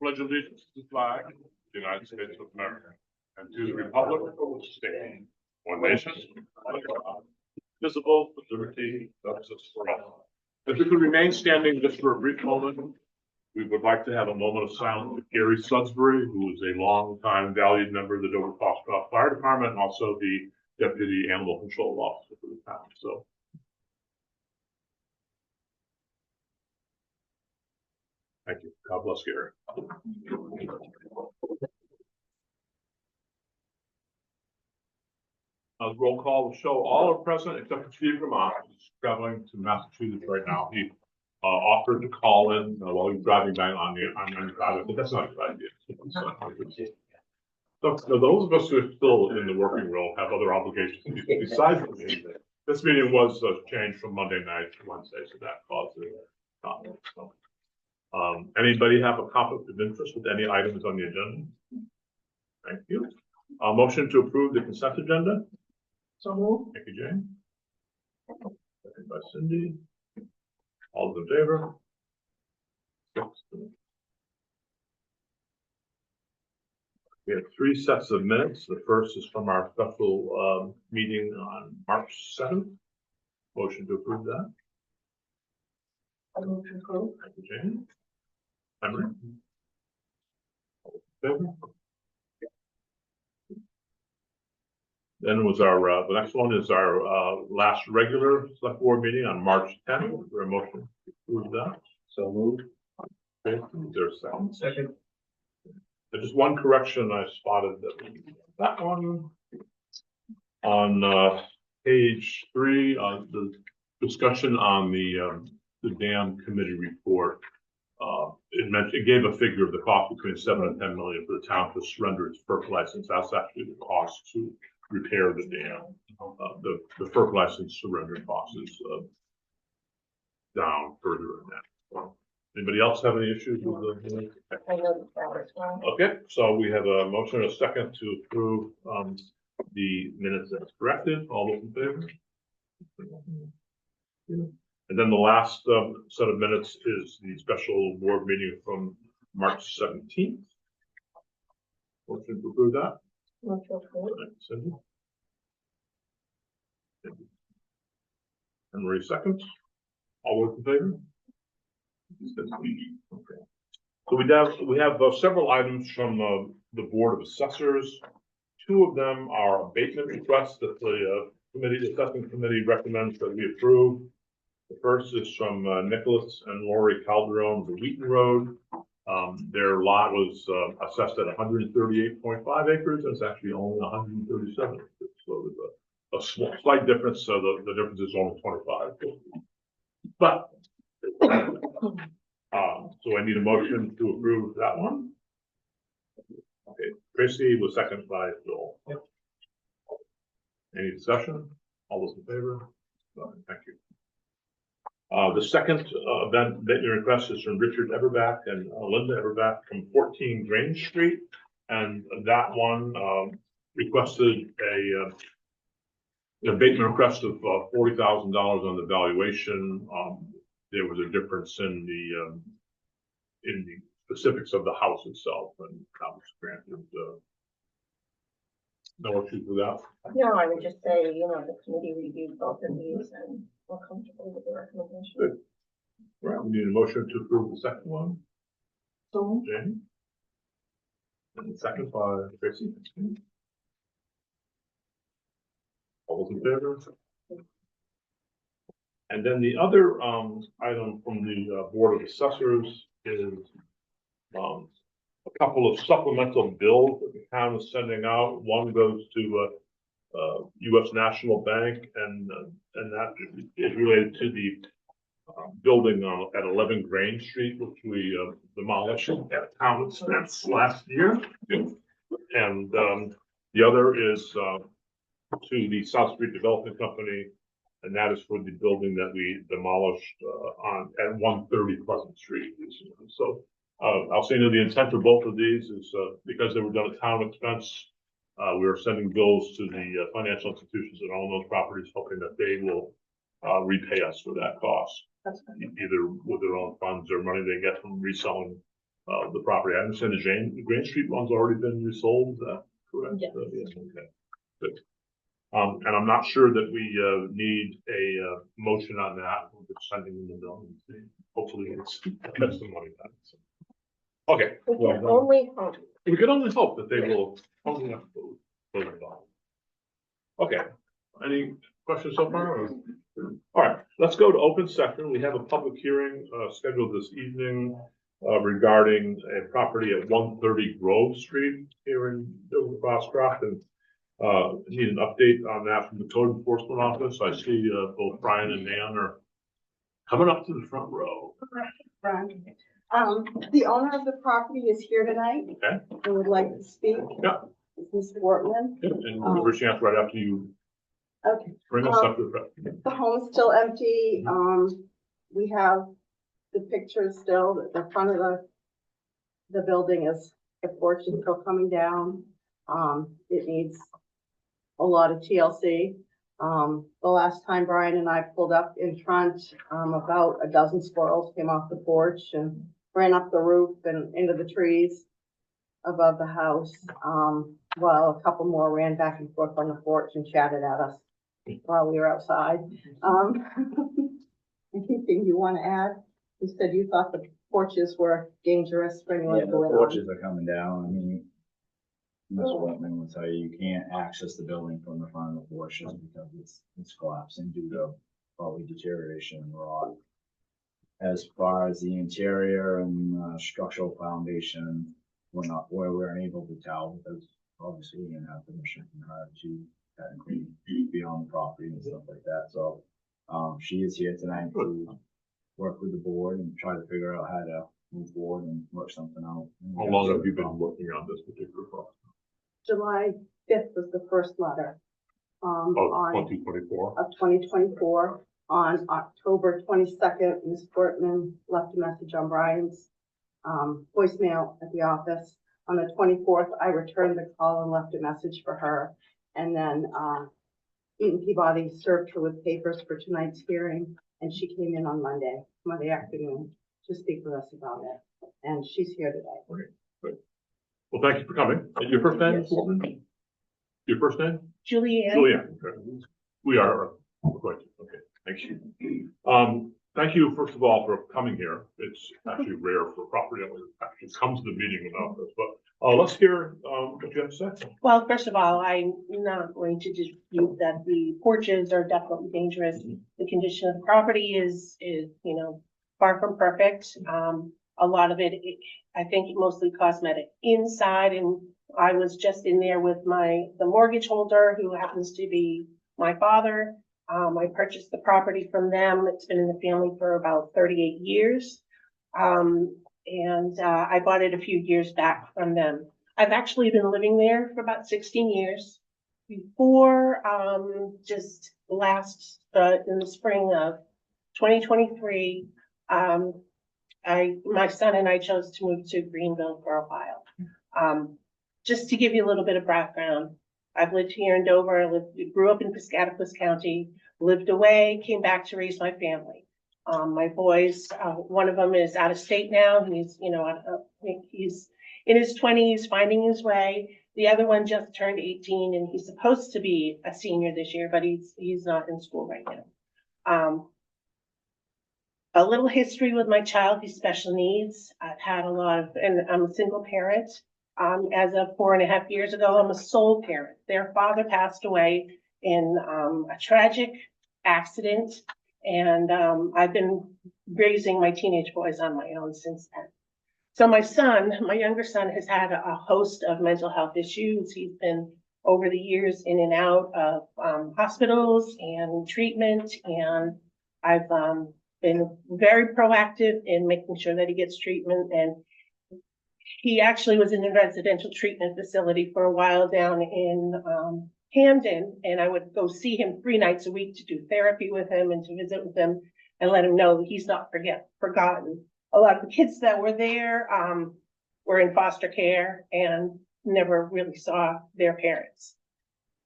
Pledge allegiance to the flag of the United States of America and to the republic for which it stands, one nation, under God, visible with liberty and justice for all. If we could remain standing just for a brief moment, we would like to have a moment of silence with Gary Sudsbury, who is a long-time valued member of the Dover-Foxcroft Fire Department and also the Deputy Animal Control Officer for the town. So. Thank you. God bless Gary. Roll call will show all are present except for Steve Vermont, who's traveling to Massachusetts right now. He offered to call in while he's driving back on the drive, but that's not a good idea. So those of us who are still in the working world have other obligations besides the meeting. This meeting was changed from Monday night to Wednesday, so that caused a conflict. So. Anybody have a conflict of interest with any items on the agenda? Thank you. Motion to approve the consent agenda. So moved. Thank you, Jane. Second by Cindy. All those in favor? We have 3 sets of minutes. The first is from our special meeting on March 7th. Motion to approve that. I move to approve. Thank you, Jane. Emery. Favor? Then was our the next one is our last regular select board meeting on March 10th. Is there a motion to approve that? So moved. Okay. Is there a second? Second. There's just one correction I spotted that one on page 3 on the discussion on the dam committee report. It gave a figure of the cost between 7 and 10 million for the town to surrender its FERC license. That's actually the cost to repair the dam. The FERC license surrender cost is down further than that. So, anybody else have any issues with the? I know that as well. Okay, so we have a motion and a second to approve the minutes as corrected. All those in favor? And then the last set of minutes is the special board meeting from March 17th. Motion to approve that. Move to approve. Cindy. And Marie seconds. All those in favor? Okay. So we have several items from the Board of Assessors. 2 of them are abatement requests that the assessment committee recommends that we approve. The first is from Nicholas and Lori Calderon of the Wheaton Road. Their lot was assessed at 138.5 acres. It's actually only 137 acres. So there's a slight difference. So the difference is only 25. But so I need a motion to approve that one. Okay, Tracy was seconded by Joel. Yep. Any discussion? All those in favor? Thank you. The second event request is from Richard Everback and Linda Everback from 14 Grange Street, and that one requested an abatement request of $40,000 on the valuation. There was a difference in the specifics of the house itself, and that was granted. No issues with that. No, I would just say, the committee reviewed both of these and we're comfortable with the recommendation. Good. All right, we need a motion to approve the second one. So, Jane. And the second by Tracy. All those in favor? And then the other item from the Board of Assessors is a couple of supplemental bills that the town is sending out. One goes to U.S. National Bank, and that is related to the building at 11 Grange Street, which we demolished at town expense last year. And the other is to the South Street Development Company, and that is for the building that we demolished at 130 Pleasant Street. So I'll say that the intent of both of these is because they were done at town expense. We are sending bills to the financial institutions that own those properties, hoping that they will repay us for that cost, either with their own funds or money they get from reselling the property. I understand the Green Street one's already been resold, is that correct? Yes. Yes, okay, good. And I'm not sure that we, need a, motion on that. We're just sending them the bill and see. Hopefully it's testimony then. So. Okay. We Well can done. only hope. We can only hope that they will only have to vote it on. Okay. Any questions so far? Or? All right, let's go to open session. We have a public hearing scheduled this evening regarding a property at 130 Grove Street here in Dover-Foxcroft, and need an update on that from the code enforcement office. I see both Brian and Nan are coming up to the front row. Brian. The owner of the property is here tonight. Okay. And would like to speak. Yeah. It's Mr. Wortman. And we're reaching out right after you Okay. bring us up to the front. The home is still empty. We have the pictures still. The front of the building is, the porch is still coming down. It needs a lot of TLC. The last time Brian and I pulled up in front, about a dozen squirrels came off the porch and ran up the roof and into the trees above the house, while a couple more ran back and forth on the porch and chatted at us while we were outside. Anything you want to add? You said you thought the porches were dangerous for anyone Yeah, the going on. porches are coming down. I mean, Mr. Whitman will tell you, you can't access the building from the front of the porches because it's collapsing due to probably deterioration and rot. As far as the interior and structural foundation, we weren't able to tell because obviously we didn't have permission from her to technically be on the property and stuff like that. So, she is here tonight to work with the board and try to figure out how to move forward and work something out. How long have you been working on this particular problem? July 5th was the first letter. Oh, On 2024. of 2024. On October 22nd, Ms. Portman left a message on Brian's voicemail at the office. On the 24th, I returned the call and left a message for her. And then Eaton Peabody served her with papers for tonight's hearing, and she came in on Monday afternoon to speak with us about it. And she's here today. Okay, good. Well, thank you for coming. Your first name? Yes. Portman? Your first name? Julianne. Julianne. Okay. We are going to. Okay. Thank you. Thank you, first of all, for coming here. It's actually rare for a property owner to actually come to the meeting without this, but let's hear what you have to say. Well, first of all, I'm not going to dispute that the porches are definitely dangerous. The condition of the property is, far from perfect. A lot of it, I think mostly cosmetic inside. And I was just in there with the mortgage holder, who happens to be my father. I purchased the property from them. It's been in the family for about 38 years. I bought it a few years back from them. I've actually been living there for about 16 years. Before, just last, in the spring of 2023, my son and I chose to move to Greenville for a while. Just to give you a little bit of background, I've lived here in Dover, grew up in Piscataquis County, lived away, came back to raise my family. My boys, one of them is out of state now. He's in his 20s, finding his way. The other one just turned 18 and he's supposed to be a senior this year, but he's not in school right now. A little history with my child, he's special needs. I've had and I'm a single parent. As of 4.5 years ago, I'm a sole parent. Their father passed away in a tragic accident, and I've been raising my teenage boys on my own since then. So my younger son, has had a host of mental health issues. He's been over the years in and out of hospitals and treatment, and I've been very proactive in making sure that he gets treatment. And he actually was in a residential treatment facility for a while down in Hamden, and I would go see him 3 nights a week to do therapy with him and to visit with him and let him know that he's not forgotten. A lot of the kids that were there were in foster care and never really saw their parents.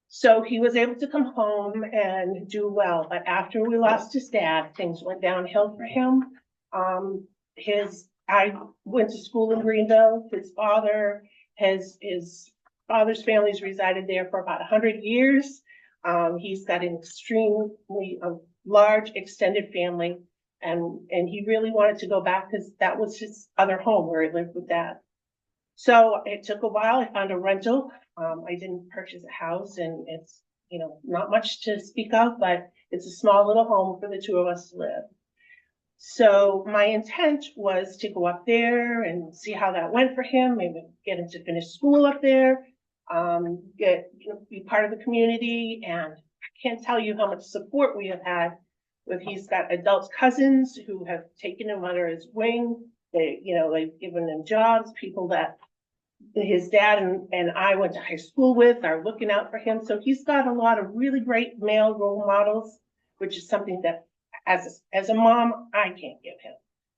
So he was able to come home and do well. But after we lost his dad, things went downhill for him. His I went to school in Greenville. His father's family's resided there for about 100 years. He's got an extremely large extended family, and he really wanted to go back because that was his other home where he lived with Dad. So it took a while. I found a rental. I didn't purchase a house, and it's, not much to speak of, but it's a small little home for the two of us to live. So my intent was to go up there and see how that went for him, maybe get him to finish school up there, be part of the community. And I can't tell you how much support we have had he's got adult cousins who have taken him under his wing. They've given him jobs, people that his dad and I went to high school with are looking out for him. So he's got a lot of really great male role models, which is something that as a mom, I can't give him.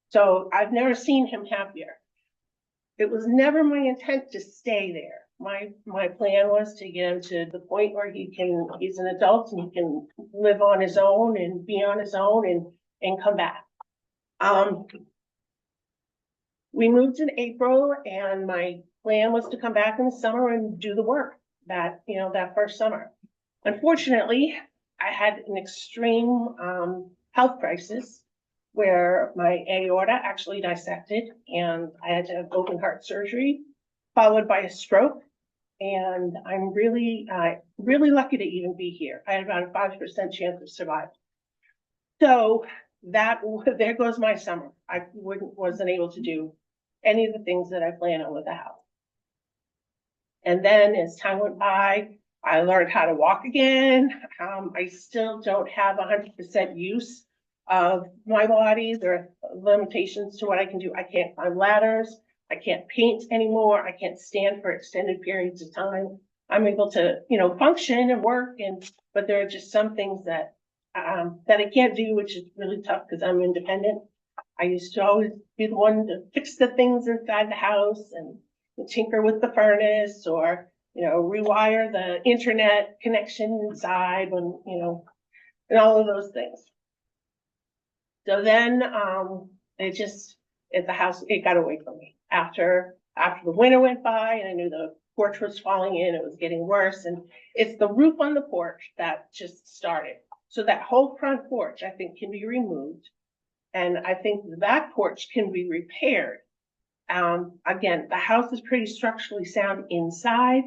So I've never seen him happier. It was never my intent to stay there. My plan was to get him to the point where he's an adult and he can live on his own and be on his own and come back. We moved in April, and my plan was to come back in the summer and do the work that first summer. Unfortunately, I had an extreme health crisis where my aorta actually dissected, and I had to have open heart surgery, followed by a stroke. And I'm really lucky to even be here. I had about a 5% chance of survival. So there goes my summer. I wasn't able to do any of the things that I planned on with the house. And then as time went by, I learned how to walk again. I still don't have 100% use of my body. There are limitations to what I can do. I can't climb ladders. I can't paint anymore. I can't stand for extended periods of time. I'm able to, function and work, but there are just some things that I can't do, which is really tough because I'm independent. I used to always be the one to fix the things inside the house and tinker with the furnace or, rewire the internet connection inside when, and all of those things. So then it got away from me. After the winter went by and I knew the porch was falling in, it was getting worse. And it's the roof on the porch that just started. So that whole front porch, I think, can be removed. And I think the back porch can be repaired. Again, the house is pretty structurally sound inside.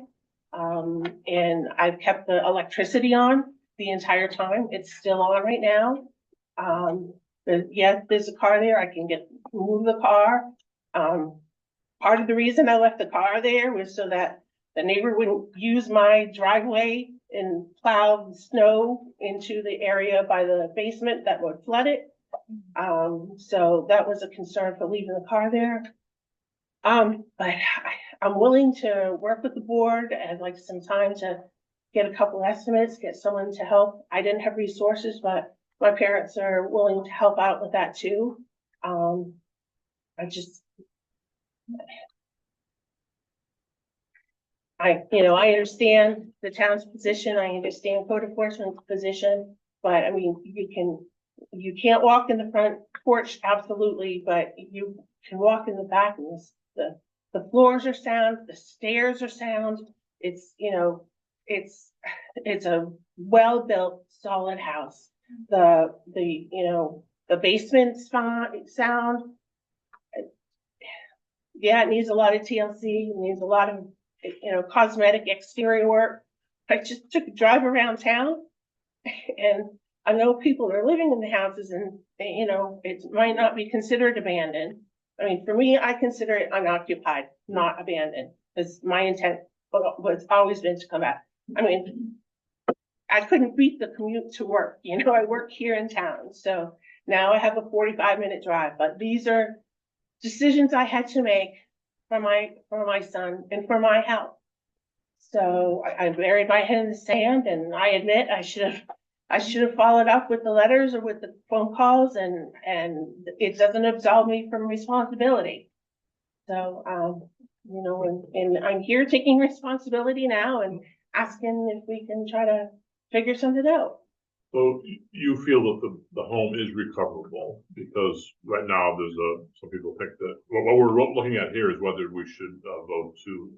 And I've kept the electricity on the entire time. It's still on right now. There's a car there. I can move the car. Part of the reason I left the car there was so that the neighbor wouldn't use my driveway and plow the snow into the area by the basement that would flood it. So that was a concern for leaving the car there. But I'm willing to work with the board. I'd like some time to get a couple estimates, get someone to help. I didn't have resources, but my parents are willing to help out with that too. I understand the town's position. I understand code enforcement's position, but I mean, you can't walk in the front porch, absolutely, but you can walk in the back, and the floors are sound, the stairs are sound. It's a well-built, solid house. The basement's fine, sound. Yeah, it needs a lot of TLC. It needs a lot of, cosmetic exterior work. I just took a drive around town, and I know people are living in the houses, and it might not be considered abandoned. I mean, for me, I consider it unoccupied, not abandoned, because my intent was always been to come back. I mean, I couldn't beat the commute to work. I work here in town, so now I have a 45-minute drive. But these are decisions I had to make for my son and for my health. So I buried my head in the sand, and I admit I should have followed up with the letters or with the phone calls, and it doesn't absolve me from responsibility. So and I'm here taking responsibility now and asking if we can try to figure something out. So you feel that the home is recoverable, because right now some people think that, what we're looking at here is whether we should vote to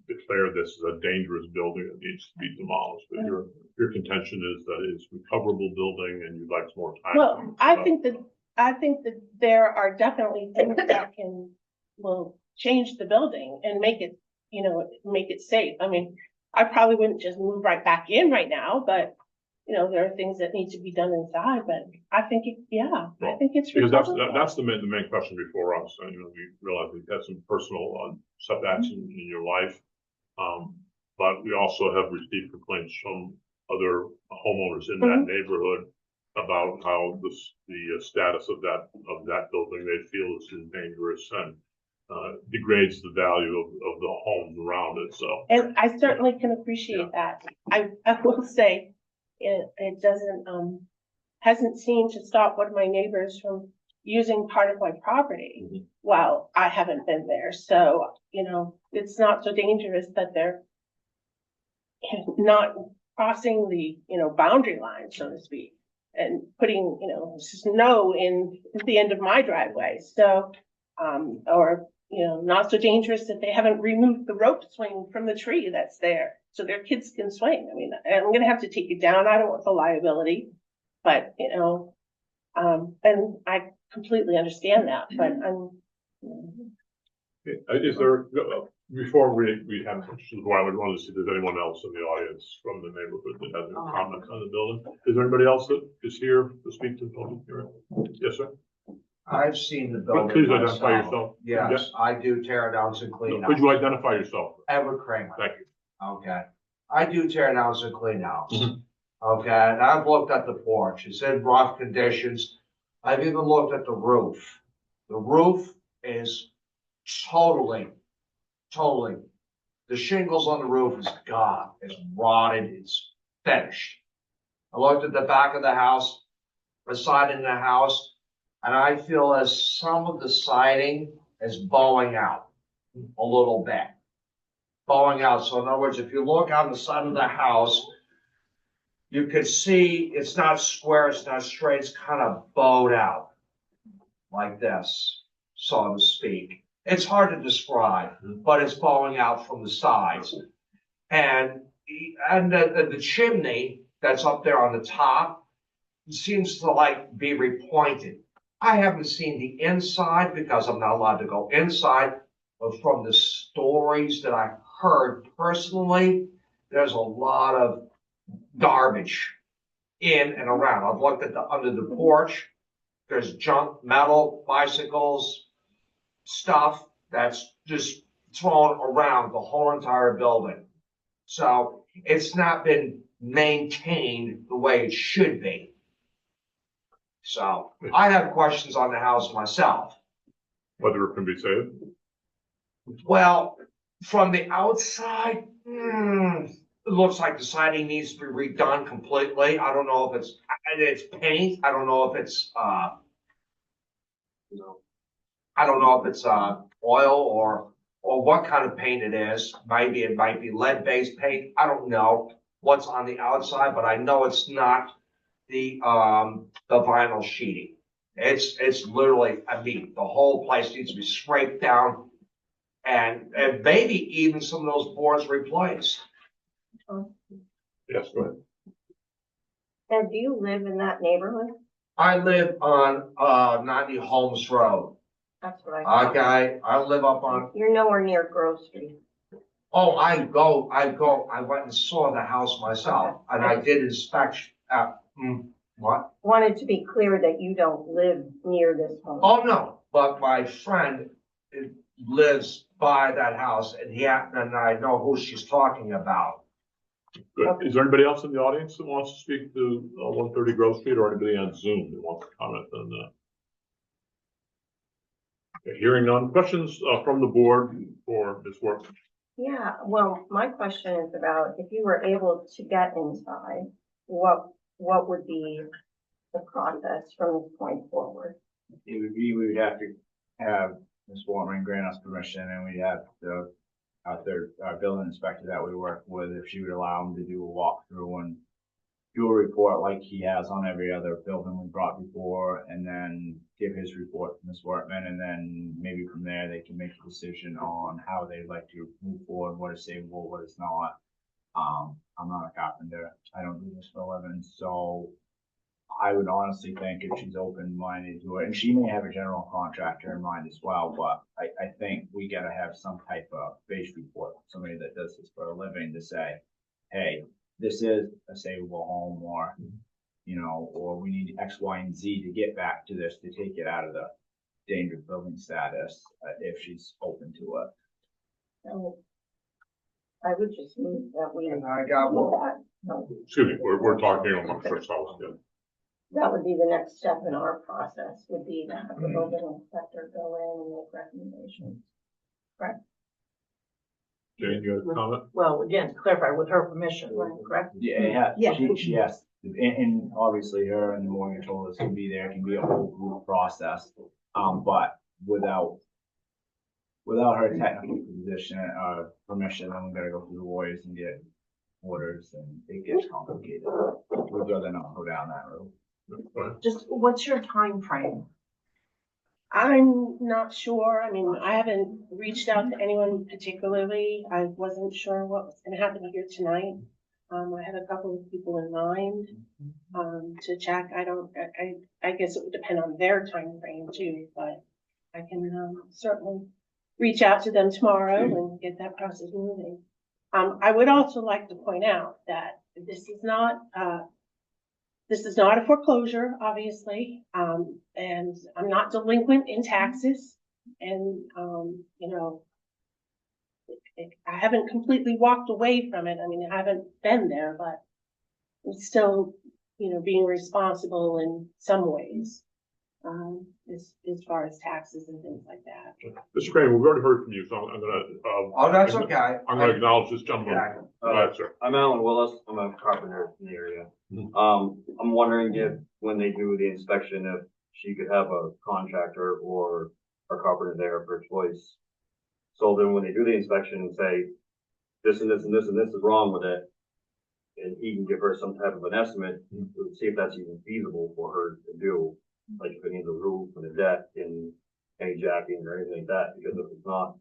declare this as a dangerous building that needs to be demolished. But your contention is that it's a recoverable building and you'd like some more time. Well, I think that there are definitely things that will change the building and make it, make it safe. I mean, I probably wouldn't just move right back in right now, but there are things that need to be done inside, but I think I think it's because recoverable. that's the main question before us. And, we realize we've had some personal setbacks in your life. But we also have received complaints from other homeowners in that neighborhood about how the status of that building they feel is dangerous and degrades the value of the homes around it. So, And I certainly can appreciate that. I will say, it doesn't, hasn't seemed to stop one of my neighbors from using part of my property while I haven't been there. So, it's not so dangerous that they're not crossing the, boundary line, so to speak, and putting, snow in at the end of my driveway. So, or, not so dangerous that they haven't removed the rope swing from the tree that's there so their kids can swing. I mean, I'm going to have to take it down. I don't want the liability, but, and I completely understand that, but is there, before we have questions, I would want to see if there's anyone else in the audience from the neighborhood that has any comments on the building. Is there anybody else that is here to speak to the public hearing? Yes, sir. I've seen the building. Please identify myself. yourself. Yes, I do tear downs and clean Could outs. you identify yourself? Edward Kramer. Thank you. Okay. I do tear downs and clean outs. Mhm. Okay, and I've looked at the porch. It's in rough conditions. I've even looked at the roof. The roof is totally, the shingles on the roof is gone. It's rotted. It's finished. I looked at the back of the house, the siding in the house, and I feel as some of the siding is bowing out a little bit. Bowing out. So in other words, if you look on the side of the house, you can see it's not square, it's not straight, it's kind of bowed out like this, so to speak. It's hard to describe, but it's bowing out from the sides. And the chimney that's up there on the top seems to be repointed. I haven't seen the inside because I'm not allowed to go inside, but from the stories that I heard personally, there's a lot of garbage in and around. I've looked at under the porch. There's junk, metal, bicycles, stuff that's just thrown around the whole entire building. So it's not been maintained the way it should be. So I have questions on the house myself. Whether it can be saved? Well, from the outside, it looks like the siding needs to be redone completely. I don't know if it's paint. I don't know if it's oil or what kind of paint it is. Maybe it might be lead-based paint. I don't know what's on the outside, but I know it's not the vinyl sheeting. It's literally, the whole place needs to be scraped down and maybe even some of those boards replaced. Yes, go ahead. And do you live in that neighborhood? I live on 90 Holmes Road. That's what I thought. Okay, I live up on. You're nowhere near Grove Street. Oh, I went and saw the house myself, and I did inspection. What? Wanted to be clear that you don't live near this home. Oh, no, but my friend lives by that house, and I know who she's talking about. Good. Is there anybody else in the audience that wants to speak to 130 Grove Street, or anybody on Zoom that wants to comment on that? Okay, hearing none. Questions from the board for Ms. Work? Yeah, well, my question is about if you were able to get inside, what would be the process from this point forward? We would have to have Ms. Warman grant us permission, and we'd have the our building inspector that we work with, if she would allow him to do a walkthrough and do a report like he has on every other building we brought before, and then give his report to Ms. Wortman, and then maybe from there, they can make a decision on how they'd like to move forward, what is savable, what is not. I'm not a carpenter, I don't do this for a living, so I would honestly think if she's open-minded to it, and she may have a general contractor in mind as well, but I think we gotta have some type of base report, somebody that does this for a living to say, hey, this is a savable home, or, you know, or we need X, Y, and Z to get back to this, to take it out of the dangerous building status, if she's open to it. So I would just move that we. And I got one. that. No, Excuse me, we're talking amongst ourselves, yeah. that would be the next step in our process, would be to have the building inspector go in and make recommendations. Jane, you have a comment? Well, again, to clarify, with her permission, correct? Yeah, Yeah. she has, and obviously her and the mortgage holders can be there, it can be a whole group process. But without her technical position, permission, then we gotta go through the lawyers and get orders, and it gets complicated. We'd rather not go down that road. Just, what's your time frame? I'm not sure. I mean, I haven't reached out to anyone particularly. I wasn't sure what was gonna happen here tonight. I had a couple of people in mind, to check. I guess it would depend on their time frame too, but I can, certainly reach out to them tomorrow and get that process moving. I would also like to point out that this is not a foreclosure, obviously, and I'm not delinquent in taxes, and, you know, I haven't completely walked away from it. I mean, I haven't been there, but I'm still, you know, being responsible in some ways, as far as taxes and things like that. Mr. Crane, we've already heard from you, so I'm gonna, Oh, that's okay. I'm gonna acknowledge this gentleman. Okay. Go ahead, sir. I'm Alan Willis. I'm a carpenter in the area. Mhm. I'm wondering if, when they do the inspection, if she could have a contractor or a carpenter there of her choice. So then when they do the inspection and say, this and this and this and this is wrong with it, and he can give her some type of an estimate, to see if that's even feasible for her to do. Like if it needs a roof and a deck and any jacking or anything like that, because if it's not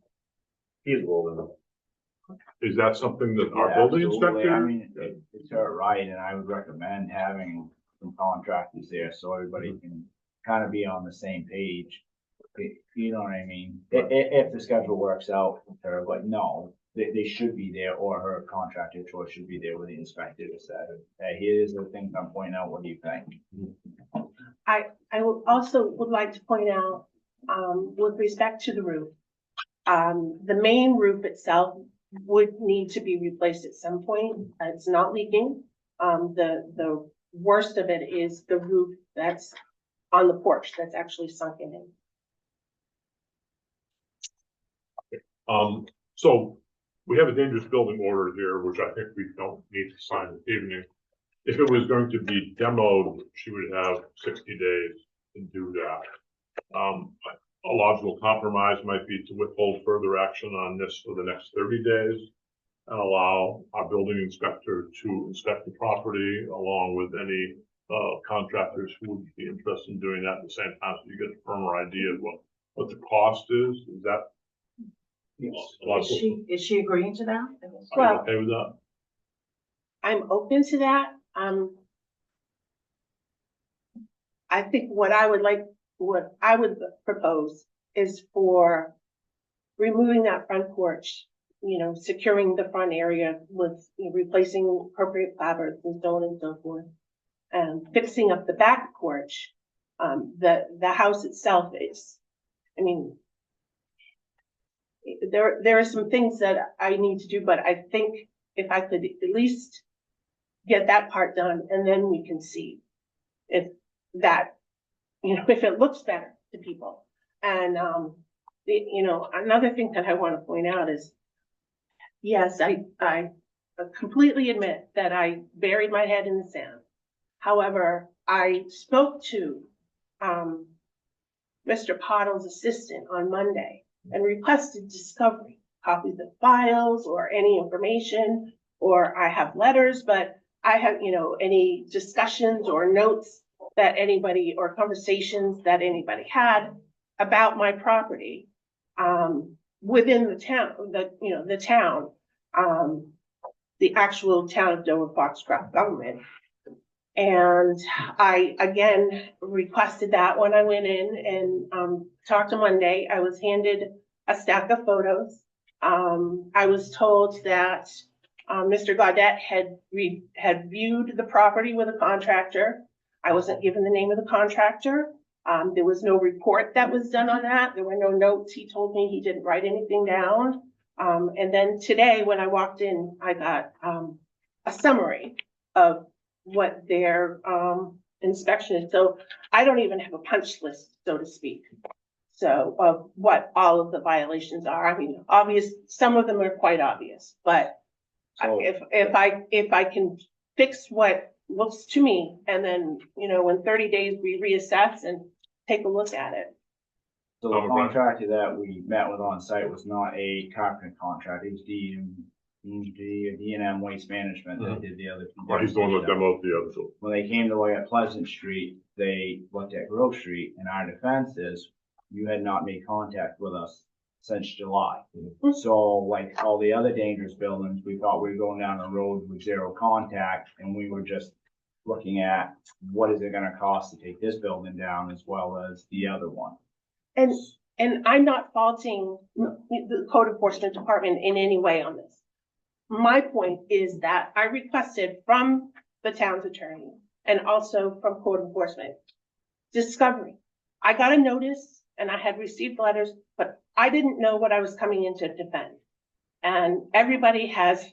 feasible, then Is that something that our Yeah, building absolutely. inspector? I mean, it's her right, and I would recommend having some contractors there so everybody can kind of be on the same page. You know what I mean? If the schedule works out with her, but no, they should be there, or her contractor of choice should be there with the inspector to say, hey, here's the things I'm pointing out, what do you think? I would like to point out, with respect to the roof, the main roof itself would need to be replaced at some point. It's not leaking. The worst of it is the roof that's on the porch that's actually sunken in. So we have a dangerous building order here, which I think we don't need to sign this evening. If it was going to be demoed, she would have 60 days to do that. A logical compromise might be to withhold further action on this for the next 30 days and allow our building inspector to inspect the property along with any contractors who would be interested in doing that at the same time, so you get a firmer idea of what the cost is. Is that logical? Is she agreeing to that? Are you Well, okay with that? I'm open to that. I think what I would propose is for removing that front porch, you know, securing the front area with, you know, replacing appropriate clapboards and so on and so forth, and fixing up the back porch. The house itself is, I mean, there are some things that I need to do, but I think if I could at least get that part done, and then we can see if that, you know, if it looks better to people. And, you know, another thing that I want to point out is, yes, I completely admit that I buried my head in the sand. However, I spoke to, Mr. Pottle's assistant on Monday and requested discovery, copies of files or any information, or I have letters, but I have, any discussions or notes that anybody, or conversations that anybody had about my property, within the town, the actual town of Dover-Foxcroft government. And I, again, requested that when I went in and, talked to Monday. I was handed a stack of photos. I was told that, Mr. Gaudette had viewed the property with a contractor. I wasn't given the name of the contractor. There was no report that was done on that. There were no notes. He told me he didn't write anything down. And then today, when I walked in, I got, a summary of what their, inspection is. So I don't even have a punch list, so to speak. So of what all of the violations are. I mean, some of them are quite obvious, but So- if I can fix what looks to me, and then, in 30 days, we reassess and take a look at it. So the contractor that we met with on site was not a carpenter contractor, it was D&M Waste Management that did the other. Right, he's the one that demoed the other two. When they came to look at Pleasant Street, they looked at Grove Street, and our defense is, you had not made contact with us since July. So like all the other dangerous buildings, we thought we were going down a road with zero contact, and we were just looking at what is it gonna cost to take this building down as well as the other one. And I'm not faulting the code enforcement department in any way on this. My point is that I requested from the town's attorney and also from code enforcement discovery. I got a notice and I had received letters, but I didn't know what I was coming in to defend. And everybody has,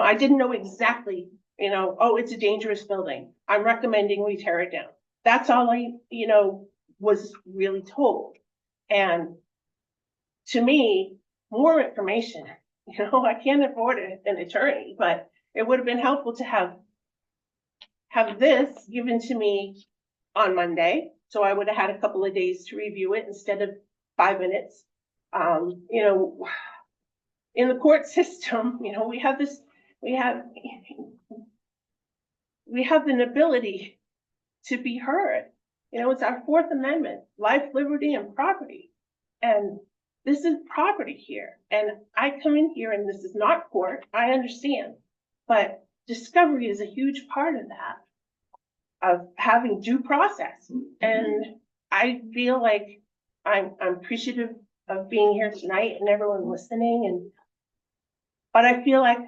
I didn't know exactly, oh, it's a dangerous building. I'm recommending we tear it down. That's all I, was really told. And to me, more information, I can't afford an attorney, but it would have been helpful to have this given to me on Monday. So I would have had a couple of days to review it instead of 5 minutes. In the court system, we have an ability to be heard. It's our Fourth Amendment, life, liberty, and property. And this is property here. And I come in here and this is not court, I understand. But discovery is a huge part of that, of having due process. And I feel like I'm appreciative of being here tonight and everyone listening. But I feel like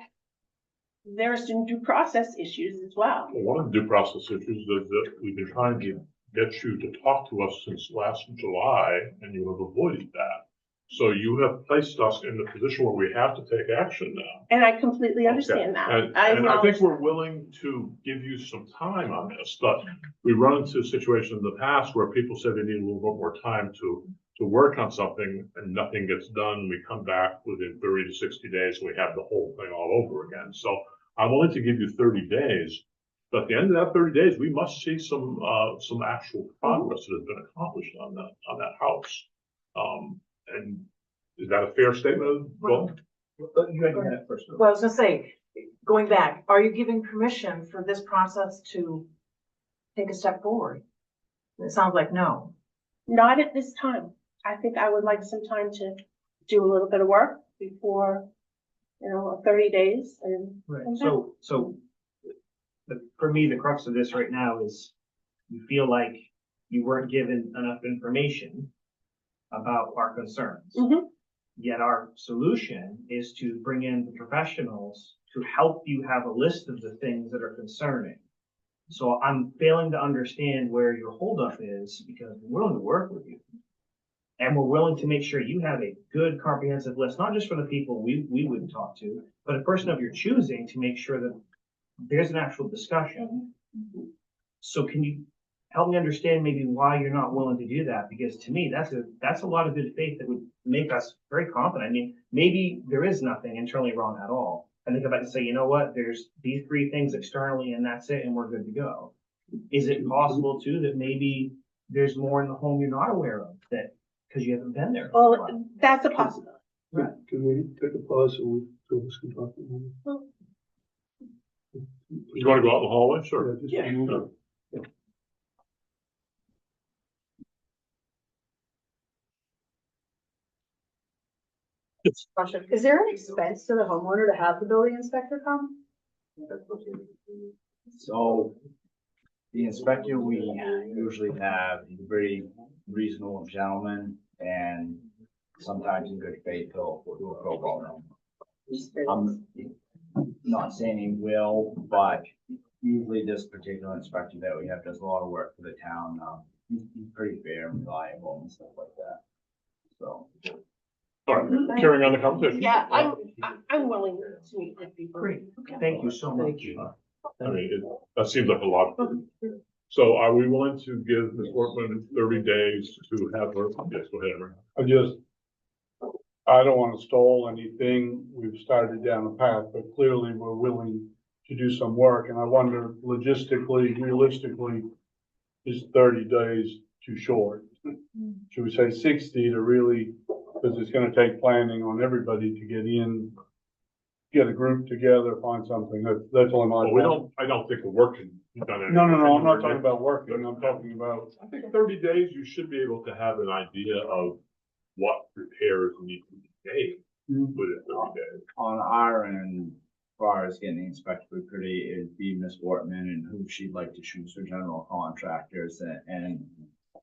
there are some due process issues as well. One of the due process issues is that we've been trying to get you to talk to us since last July, and you have avoided that. So you have placed us in the position where we have to take action now. And I completely understand that. And I think we're willing to give you some time on this, but we run into situations in the past where people say they need a little bit more time to work on something and nothing gets done. We come back within 30 to 60 days and we have the whole thing all over again. So I'm willing to give you 30 days, but at the end of that 30 days, we must see some actual progress that has been accomplished on that house. And is that a fair statement? Well, You had that first. Well, I was gonna say, going back, are you giving permission for this process to take a step forward? It sounds like no. Not at this time. I think I would like some time to do a little bit of work before, 30 days and. Right, so for me, the crux of this right now is you feel like you weren't given enough information about our concerns. Mhm. Yet our solution is to bring in the professionals to help you have a list of the things that are concerning. So I'm failing to understand where your holdup is, because we're willing to work with you. And we're willing to make sure you have a good comprehensive list, not just for the people we would talk to, but a person of your choosing, to make sure that there's an actual discussion. So can you help me understand maybe why you're not willing to do that? Because to me, that's a lot of good faith that would make us very confident. I mean, maybe there is nothing internally wrong at all. And they come back and say, you know what, there's these 3 things externally and that's it, and we're good to go. Is it possible too that maybe there's more in the home you're not aware of, that because you haven't been there? Well, that's a possibility. Right. Can we take a pause so we can talk? You wanna go out in the hallway? Sure. Yeah. Sure. Is there an expense to the homeowner to have the building inspector come? So the inspector we usually have is a very reasonable gentleman and sometimes in good faith he'll do a pro bono. I'm not saying he will, but usually this particular inspector that we have does a lot of work for the town. He's pretty fair and reliable and stuff like that. So. All right, carrying on the conversation. Yeah, I'm willing to meet with people. Great, thank you so much. I mean, that seems like a lot. So are we willing to give Ms. Workman 30 days to have her, yes, go ahead, Emery. I don't want to stall anything. We've started down the path, but clearly we're willing to do some work. And I wonder logistically, realistically, is 30 days too short? Should we say 60 to really, because it's going to take planning on everybody to get in, get a group together, find something. That's all my. Well, I don't think the work can be done. No, I'm not talking about working. I'm talking about. I think 30 days, you should be able to have an idea of what repairs need to be made within 30 days. On our end, as far as getting the inspector pretty, it'd be Miss Wortman and who she'd like to choose for general contractors. And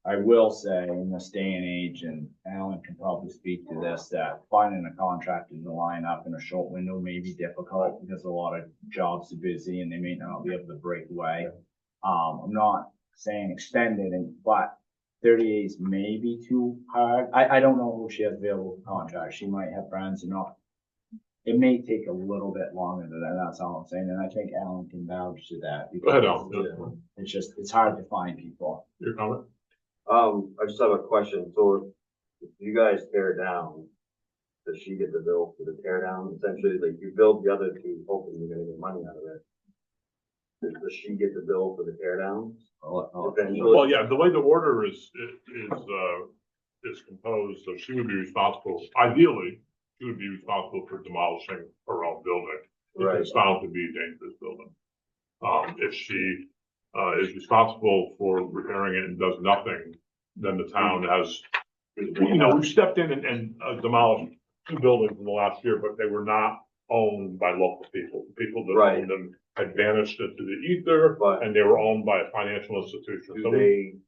I will say in this day and age, and Alan can probably speak to this, that finding a contractor to line up in a short window may be difficult because a lot of jobs are busy and they may not be able to break away. I'm not saying extend it, but 30 days may be too hard. I don't know who she has available for contract. She might have friends and not. It may take a little bit longer than that. That's all I'm saying. And I think Alan can vouch to that. Go ahead, Alan. It's hard to find people. Your comment? I just have a question. So if you guys tear down, does she get the bill for the tear down? Essentially, like you build the other two, hoping you're gonna get money out of it. Does she get the bill for the tear down? Well, yeah, the way the order is composed, so she would be responsible, ideally, she would be responsible for demolishing her own building. If it's found to be a dangerous building. If she is responsible for repairing it and does nothing, then the town has, we've stepped in and demolished 2 buildings in the last year, but they were not owned by local people. The people that owned them had vanished into the ether, and they were owned by a financial institution. So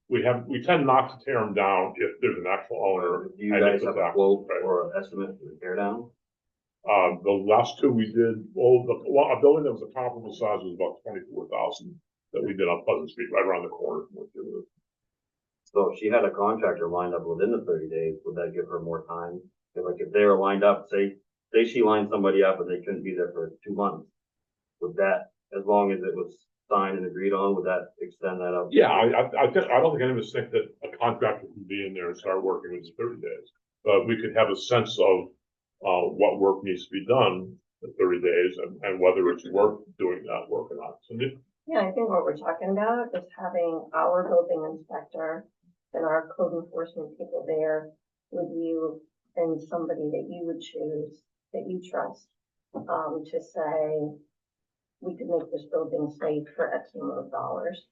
we tend not to tear them down if there's an actual owner. Do you guys have a quote or estimate for the tear down? The last 2 we did, a building that was a comparable size was about 24,000 that we did on Pleasant Street, right around the corner from what you live. So if she had a contractor lined up within the 30 days, would that give her more time? If they were lined up, say she lined somebody up and they couldn't be there for 2 months, would that, as long as it was signed and agreed on, would that extend that out? Yeah, I don't think any of us think that a contractor can be in there and start working within 30 days. But we could have a sense of what work needs to be done in 30 days and whether it's worth doing that work or not. So, Yeah, I think what we're talking about is having our building inspector and our code enforcement people there with you and somebody that you would choose, that you trust, to say, we could make this building safe for X number of dollars.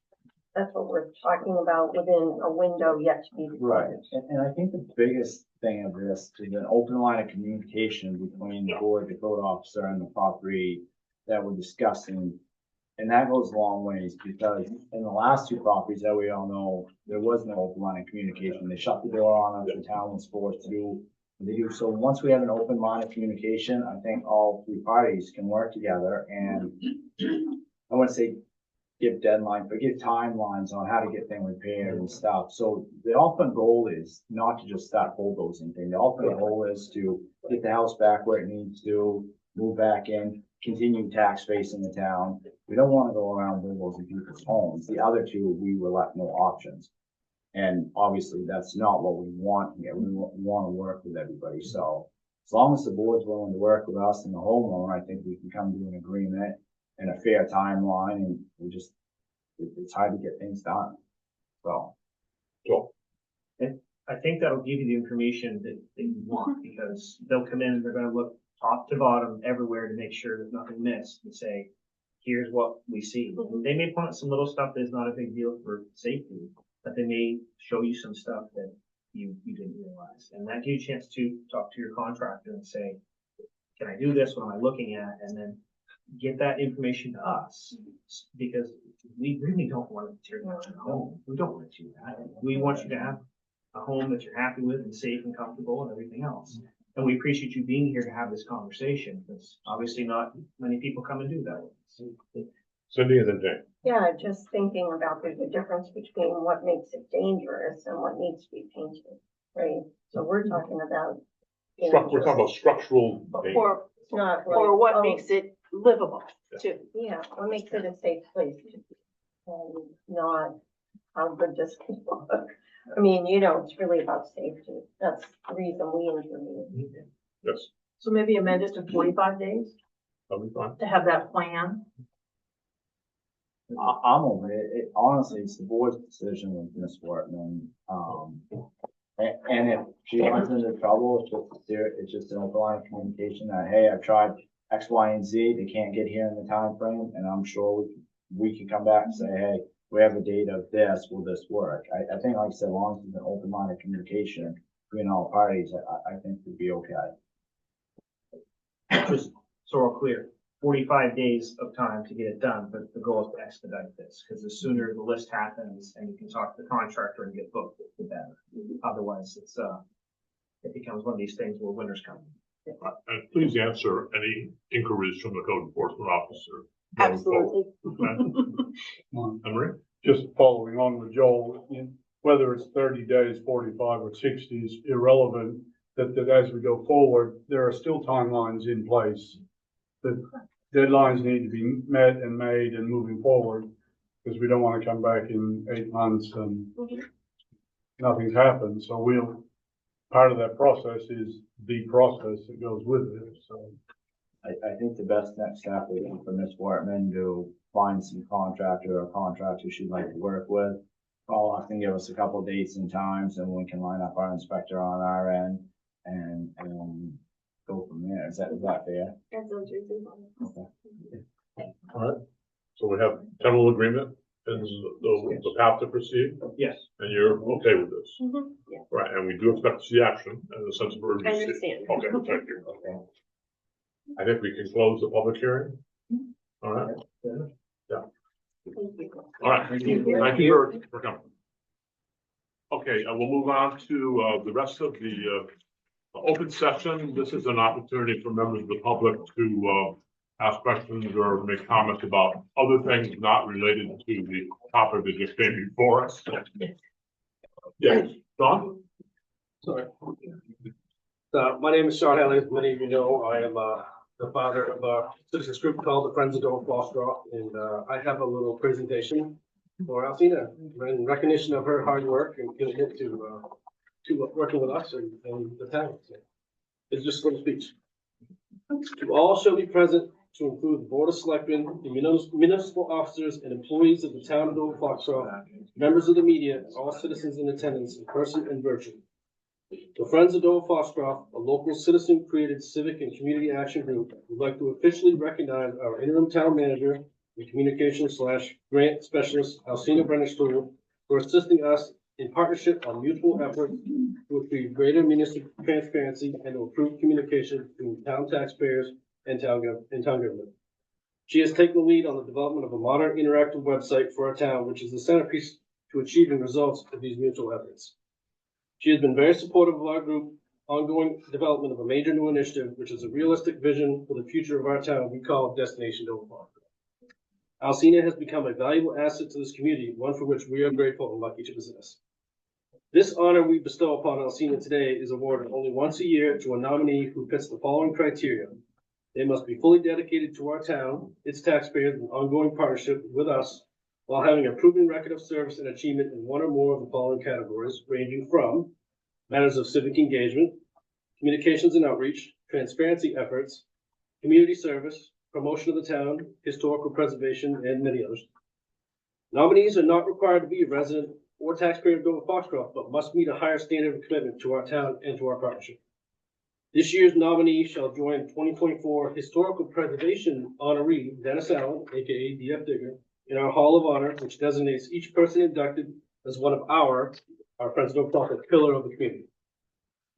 That's what we're talking about within a window yet to be defined. And I think the biggest thing of this is an open line of communication between the board, the code officer, and the property that we're discussing. And that goes a long ways because in the last 2 properties that we all know, there was no open line of communication. They shut the door on us, the town was forced to do what they do. So once we have an open line of communication, I think all 3 parties can work together and I wouldn't say give deadlines, but give timelines on how to get things repaired and stuff. So the ultimate goal is not to just start bulldozing things. The ultimate goal is to get the house back where it needs to, move back in, continue tax base in the town. We don't want to go around bulldozing people's homes. The other 2, we were left no options. And obviously that's not what we want here. We want to work with everybody. So as long as the board's willing to work with us and the homeowner, I think we can come to an agreement and a fair timeline, and it's hard to get things done. So. I think that'll give you the information that you want, because they'll come in and they're gonna look top to bottom everywhere to make sure there's nothing missed and say, here's what we see. They may point out some little stuff that's not a big deal for safety, but they may show you some stuff that you didn't realize. And that gives you a chance to talk to your contractor and say, can I do this? What am I looking at? And then get that information to us, because we really don't want to tear down your home. We don't want to do that. We want you to have a home that you're happy with and safe and comfortable and everything else. And we appreciate you being here to have this conversation, because obviously not many people come and do that. Cindy and then Jane. Yeah, just thinking about there's a difference between what makes it dangerous and what needs to be painted, right? So we're talking about. We're talking about structural. Or, It's not like, or what oh, makes it livable too. Yeah, what makes it a safe place to be, and not how good does it look. I mean, it's really about safety. That's the reason we intervene. Yes, So maybe amend it to 45 days that'll be fine. to have that plan. I'm over it. Honestly, it's the board's decision with Ms. Wortman. And if she runs into trouble, it's just an open line of communication that, hey, I've tried X, Y, and Z. They can't get here in the time frame, and I'm sure we can come back and say, hey, we have a date of this. Will this work? I think, like I said, as long as it's an open line of communication between all parties, I think we'd be okay. Just so we're clear, 45 days of time to get it done, but the goal is to expedite this, because the sooner the list happens and you can talk to the contractor and get booked, the better. Otherwise, it becomes one of these things where winter's coming. And please answer any inquiries from the code enforcement officer. Absolutely. Emery? Just following on with Joel, whether it's 30 days, 45 or 60 is irrelevant, that as we go forward, there are still timelines in place. The deadlines need to be met and made and moving forward, because we don't want to come back in 8 months and nothing's happened. So part of that process is the process that goes with it. So I think the best next step would be for Ms. Wortman to find some contractor or contractor she'd like to work with. Call us and give us a couple dates and times, and we can line up our inspector on our end and go from there. Is that fair? That sounds reasonable. Okay. All right. So we have general agreement and the path to proceed, Yes. and you're okay with this? Yeah. Right, and we do expect to see action and a sense of urgency. I understand. Okay, thank you. Okay. I think we can close the public hearing. All right, Thank you. all right. Thank you for coming. Okay, we'll move on to the rest of the open session. This is an opportunity for members of the public to ask questions or make comments about other things not related to the topic that just came before us. Yes, Don? Sorry. My name is Sean Haley. As many of you know, I am the father of a citizens group called the Friends of Dover-Foxcroft, and I have a little presentation for Alcina in recognition of her hard work and commitment to working with us and the town. So it's just a little speech. To all shall be present, to include the Board of Selectmen, the municipal officers and employees of the town of Dover-Foxcroft, members of the media, all citizens in attendance in person and virtually. The Friends of Dover-Foxcroft, a local citizen-created civic and community action group, would like to officially recognize our interim town manager and communications/grant specialist, Alcina Brennerstuhl, for assisting us in partnership on mutual efforts to achieve greater municipal transparency and to improve communication between town taxpayers and town government. She has taken the lead on the development of a modern interactive website for our town, which is the centerpiece to achieving results of these mutual efforts. She has been very supportive of our group ongoing development of a major new initiative, which is a realistic vision for the future of our town we call Destination Dover-Foxcroft. Alcina has become a valuable asset to this community, one for which we are grateful and lucky to possess. This honor we bestow upon Alcina today is awarded only once a year to a nominee who fits the following criteria. They must be fully dedicated to our town, its taxpayers, and ongoing partnership with us, while having a proven record of service and achievement in one or more of the following categories, ranging from matters of civic engagement, communications and outreach, transparency efforts, community service, promotion of the town, historical preservation, and many others. Nominees are not required to be a resident or taxpayer of Dover-Foxcroft, but must meet a higher standard of commitment to our town and to our partnership. This year's nominee shall join 2024 Historical Preservation honoree Dennis Allen, aka DF Digger, in our Hall of Honor, which designates each person inducted as one of our Friends of Dover-Foxcroft pillar of the community.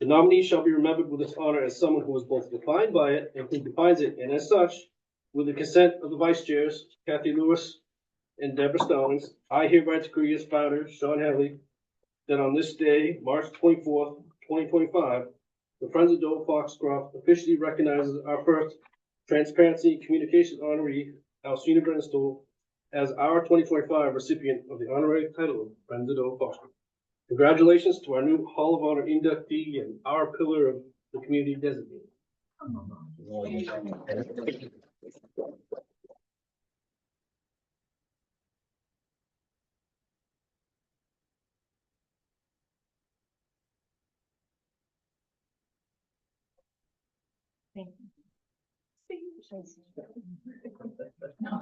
The nominee shall be remembered with this honor as someone who was both defined by it and who defines it, and as such, with the consent of the vice chairs, Kathy Lewis and Deborah Stallings, I hereby decree as founder, Sean Henley, that on this day, March 24th, 2025, the Friends of Dover-Foxcroft officially recognizes our first Transparency Communications honoree, Alcina Brenstool, as our 2025 recipient of the honorary title of Friends of Dover-Foxcroft. Congratulations to our new Hall of Honor inductee and our pillar of the community designate.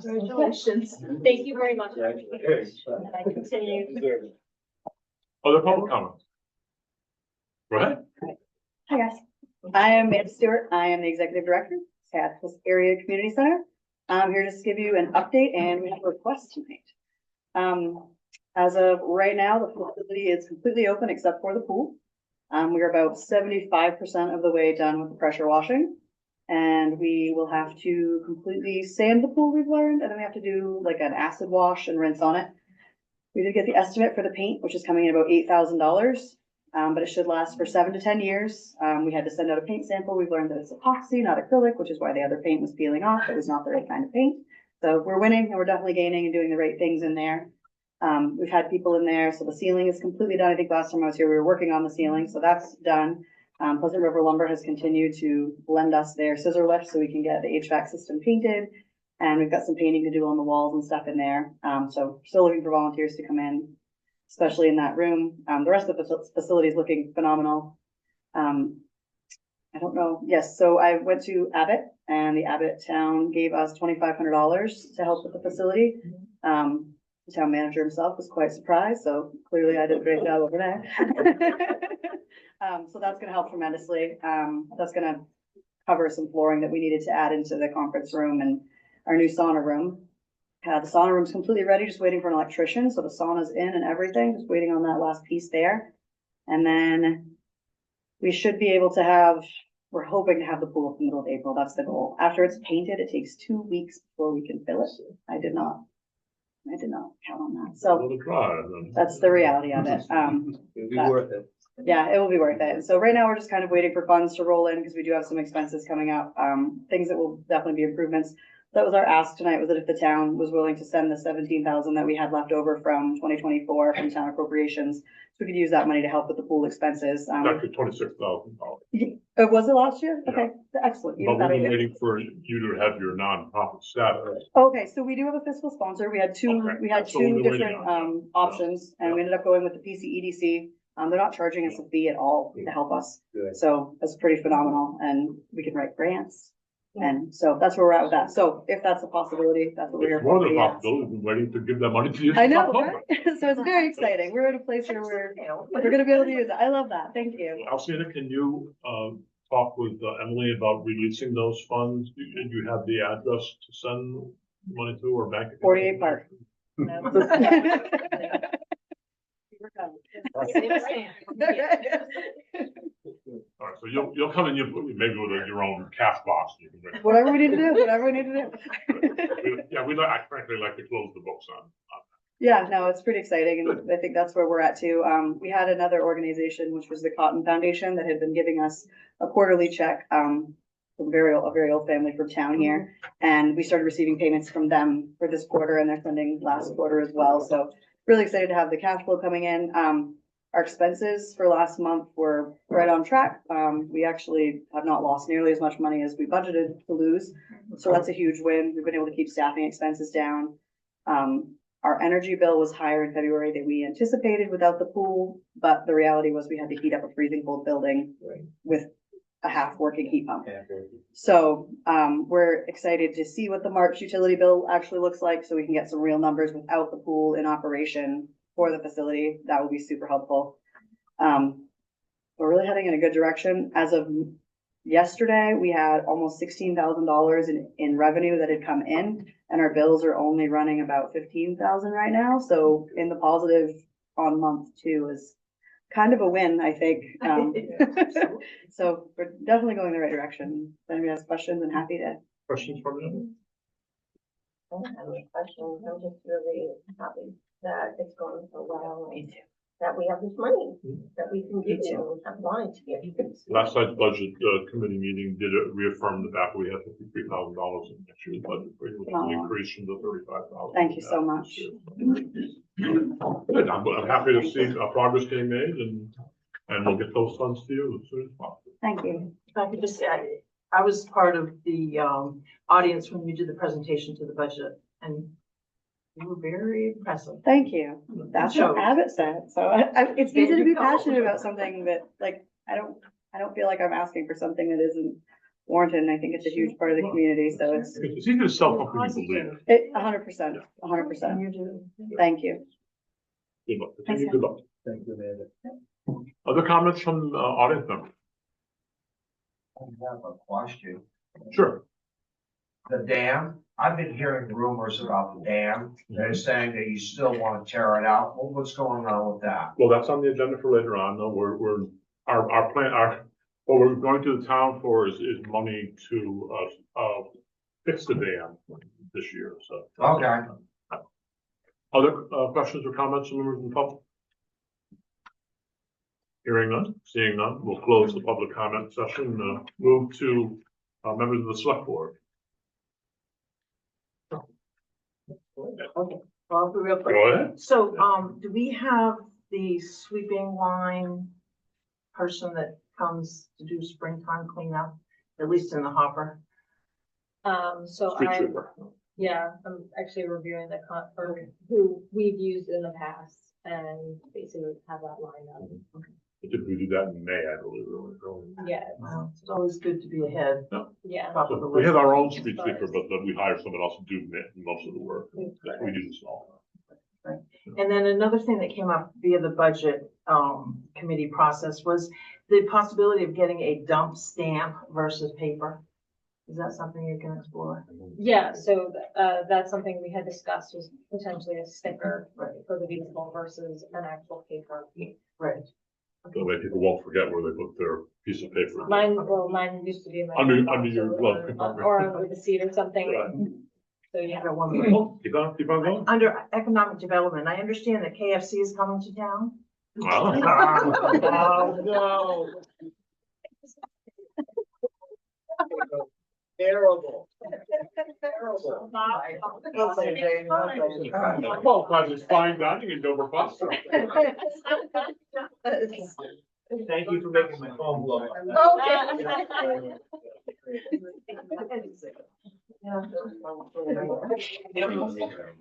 Congratulations. Thank you very much. I continue. Other public comments? Go ahead. Hi, guys. I am Amanda Stewart. I am the Executive Director, Scottsville Area Community Center. I'm here just to give you an update, and we have a request tonight. As of right now, the facility is completely open except for the pool. We are about 75% of the way done with the pressure washing. And we will have to completely sand the pool, we've learned, and then we have to do like an acid wash and rinse on it. We did get the estimate for the paint, which is coming in about $8,000, but it should last for 7 to 10 years. We had to send out a paint sample. We've learned that it's epoxy, not acrylic, which is why the other paint was peeling off. It was not the right kind of paint. So we're winning, and we're definitely gaining and doing the right things in there. We've had people in there, so the ceiling is completely done. I think last time I was here, we were working on the ceiling, so that's done. Pleasant River Lumber has continued to lend us their scissor lift so we can get the HVAC system painted. And we've got some painting to do on the walls and stuff in there. So still looking for volunteers to come in, especially in that room. The rest of the facility is looking phenomenal. I don't know. Yes, so I went to Abbott, and the Abbott town gave us $2,500 to help with the facility. The town manager himself was quite surprised, so clearly I did a great job over there. So that's gonna help tremendously. That's gonna cover some flooring that we needed to add into the conference room and our new sauna room. The sauna room's completely ready, just waiting for an electrician. So the sauna's in and everything, just waiting on that last piece there. And then we should be able to have, we're hoping to have the pool up in the middle of April. That's the goal. After it's painted, it takes 2 weeks before we can fill it. I did not count on that. So that's the reality of it. It'll be worth it. Yeah, it will be worth it. So right now we're just kind of waiting for funds to roll in because we do have some expenses coming up. Things that will definitely be improvements. That was our ask tonight, was that if the town was willing to send the 17,000 that we had left over from 2024 from town appropriations, so we could use that money to help with the pool expenses. Back to $26,000. Was it last year? Okay, excellent. But we've been waiting for you to have your nonprofit status. Okay, so we do have a fiscal sponsor. We had two different options, and we ended up going with the PCEDC. They're not charging us a fee at all to help us. Good. So that's pretty phenomenal, and we can write grants. And so that's where we're at with that. So if that's a possibility, that's what we're here It's more for. than a possibility. We've been waiting to give that money to you. I know, right? So it's very exciting. We're at a place where we're gonna be able to use it. I love that. Thank you. Alcina, can you, talk with Emily about releasing those funds? Do you have the address to send money to or bank? account? 48 Park. All right, so you'll come in, maybe with your own cash box. You can bring- Whatever we need to do, whatever we need to do. Yeah, I frankly like to close the books on. Yeah, no, it's pretty exciting, and I think that's where we're at too. We had another organization, which was the Cotton Foundation, that had been giving us a quarterly check, from a very old family from town here. And we started receiving payments from them for this quarter, and they're sending last quarter as well. So really excited to have the cash flow coming in. Our expenses for last month were right on track. We actually have not lost nearly as much money as we budgeted to lose. So that's a huge win. We've been able to keep staffing expenses down. Our energy bill was higher in February than we anticipated without the pool, but the reality was we had to heat up a freezing cold building with a half working heat pump. So we're excited to see what the March utility bill actually looks like, so we can get some real numbers without the pool in operation for the facility. That would be super helpful. We're really heading in a good direction. As of yesterday, we had almost $16,000 in revenue that had come in, and our bills are only running about 15,000 right now. So in the positive on month 2 is kind of a win, I think. So we're definitely going the right direction. If anybody has questions, I'm happy to. Questions from you? I don't have any questions. I'm just really happy that it's going so well. Me too. That we have this money Mm-hmm. that we can give you and have wanted to give you. Last night's budget committee meeting did reaffirm the fact we had $53,000 in next year's budget, which was an increase from the 35,000. Thank you so much. Good. I'm happy to see progress being made, and we'll get those funds to you as soon as possible. Thank you. If I could just say, I was part of the audience when you did the presentation to the budget, and you were very impressive. Thank you. That's what Abbott said. So it's easy to be passionate about something that, like, I don't feel like I'm asking for something that isn't warranted. And I think it's a huge part of the community. So it's easy to sell something you believe in. it 100%, 100%. Thank you. Good luck. Thanks, Good luck. Thank you, Amanda. Other comments from audience members? I have a question. Sure. The dam, I've been hearing rumors about the dam. They're saying that you still want to tear it out. Well, what's going on with that? Well, that's on the agenda for later on. No, our plan, what we're going to the town for is money to, fix the dam this year, so. Okay. Other, questions or comments from members of the public? Hearing none, seeing none, we'll close the public comment session, move to, members of the select board. Well, real quick. Go ahead. So, do we have the sweeping line person that comes to do springtime cleanup, at least in the hopper? So Street I'm, sweeper. yeah, I'm actually reviewing the or who we've used in the past and basically have that lined up. We typically do that in May, I believe. Yeah, Well, it's always good to be ahead. yeah. Top of the So we list. have our own street sweeper, but we hire someone else to do most of the work. We do this all. And then another thing that came up via the budget committee process was the possibility of getting a dump stamp versus paper. Is that something you can explore? Yeah, so that's something we had discussed was potentially a sticker for the vehicle versus an actual paper. Right. That way people won't forget where they put their piece of paper. Mine used to be in my. Under box your glove compartment. Or under the seat or something. Right. So, yeah. I got one more. Keep on going. Under economic development, I understand that KFC is coming to town. Wow. Oh, no. Terrible. Terrible. Well, it's fine dining in Dover-Foxcroft. Thank you for making my phone blow up.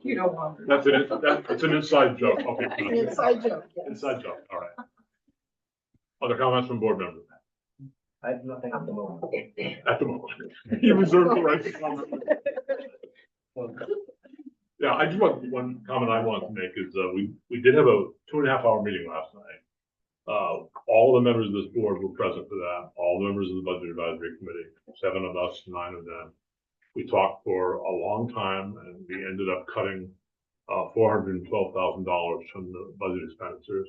You don't want. That's an inside joke. Okay. Inside joke, yes. Inside joke, all right. Other comments from board members? I have nothing at the moment. At the moment. You reserve the right to comment. Yeah, I just want, one comment I want to make is, we did have a 2.5-hour meeting last night. All the members of this board were present for that, all the members of the budget advisory committee, 7 of us, 9 of them. We talked for a long time and we ended up cutting, $412,000 from the budget expenditures.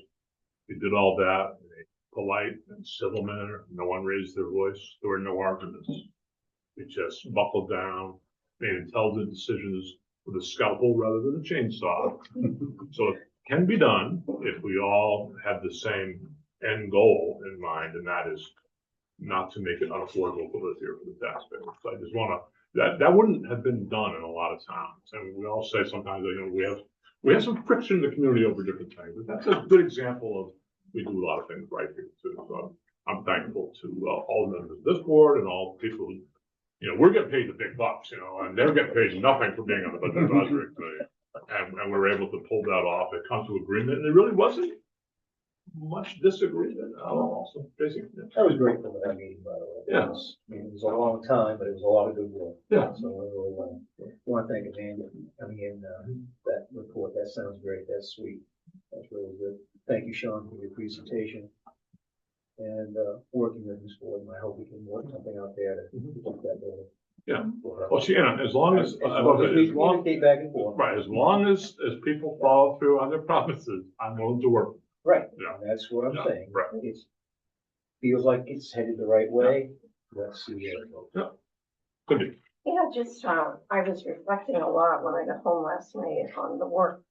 We did all that in a polite and civil manner. No one raised their voice. There were no arguments. We just buckled down, made intelligent decisions with a scalpel rather than a chainsaw. So it can be done if we all have the same end goal in mind, and that is not to make it unaffordable to live here for the taxpayers. So I just want to, that wouldn't have been done in a lot of towns. And we all say sometimes, we have some friction in the community over different things, but that's a good example of we do a lot of things right here too. So I'm thankful to all the members of this board and all the people who, we're getting paid the big bucks, and they're getting paid nothing for being on the budget advisory committee. And we were able to pull that off and come to agreement, and there really wasn't much disagreement. Also, basically. I was grateful for that meeting, by the way. Yeah. It was a long time, but it was a lot of good work. Yeah. So I really want to thank Amanda for coming in, that report. That sounds great. That's sweet. That's really good. Thank you, Sean, for your presentation. and, working with this board, and I hope we can work something out there to keep that building. Yeah. for her. Well, see, as long as, As long as we communicate back and forth. right, as long as people follow through on their promises, I'm willing to work. Right, Yeah. that's what I'm Yeah, saying. right. It's, feels like it's headed the right way. Let's see where it goes. Could be. Yeah, just, I was reflecting a lot when I got home last night on the work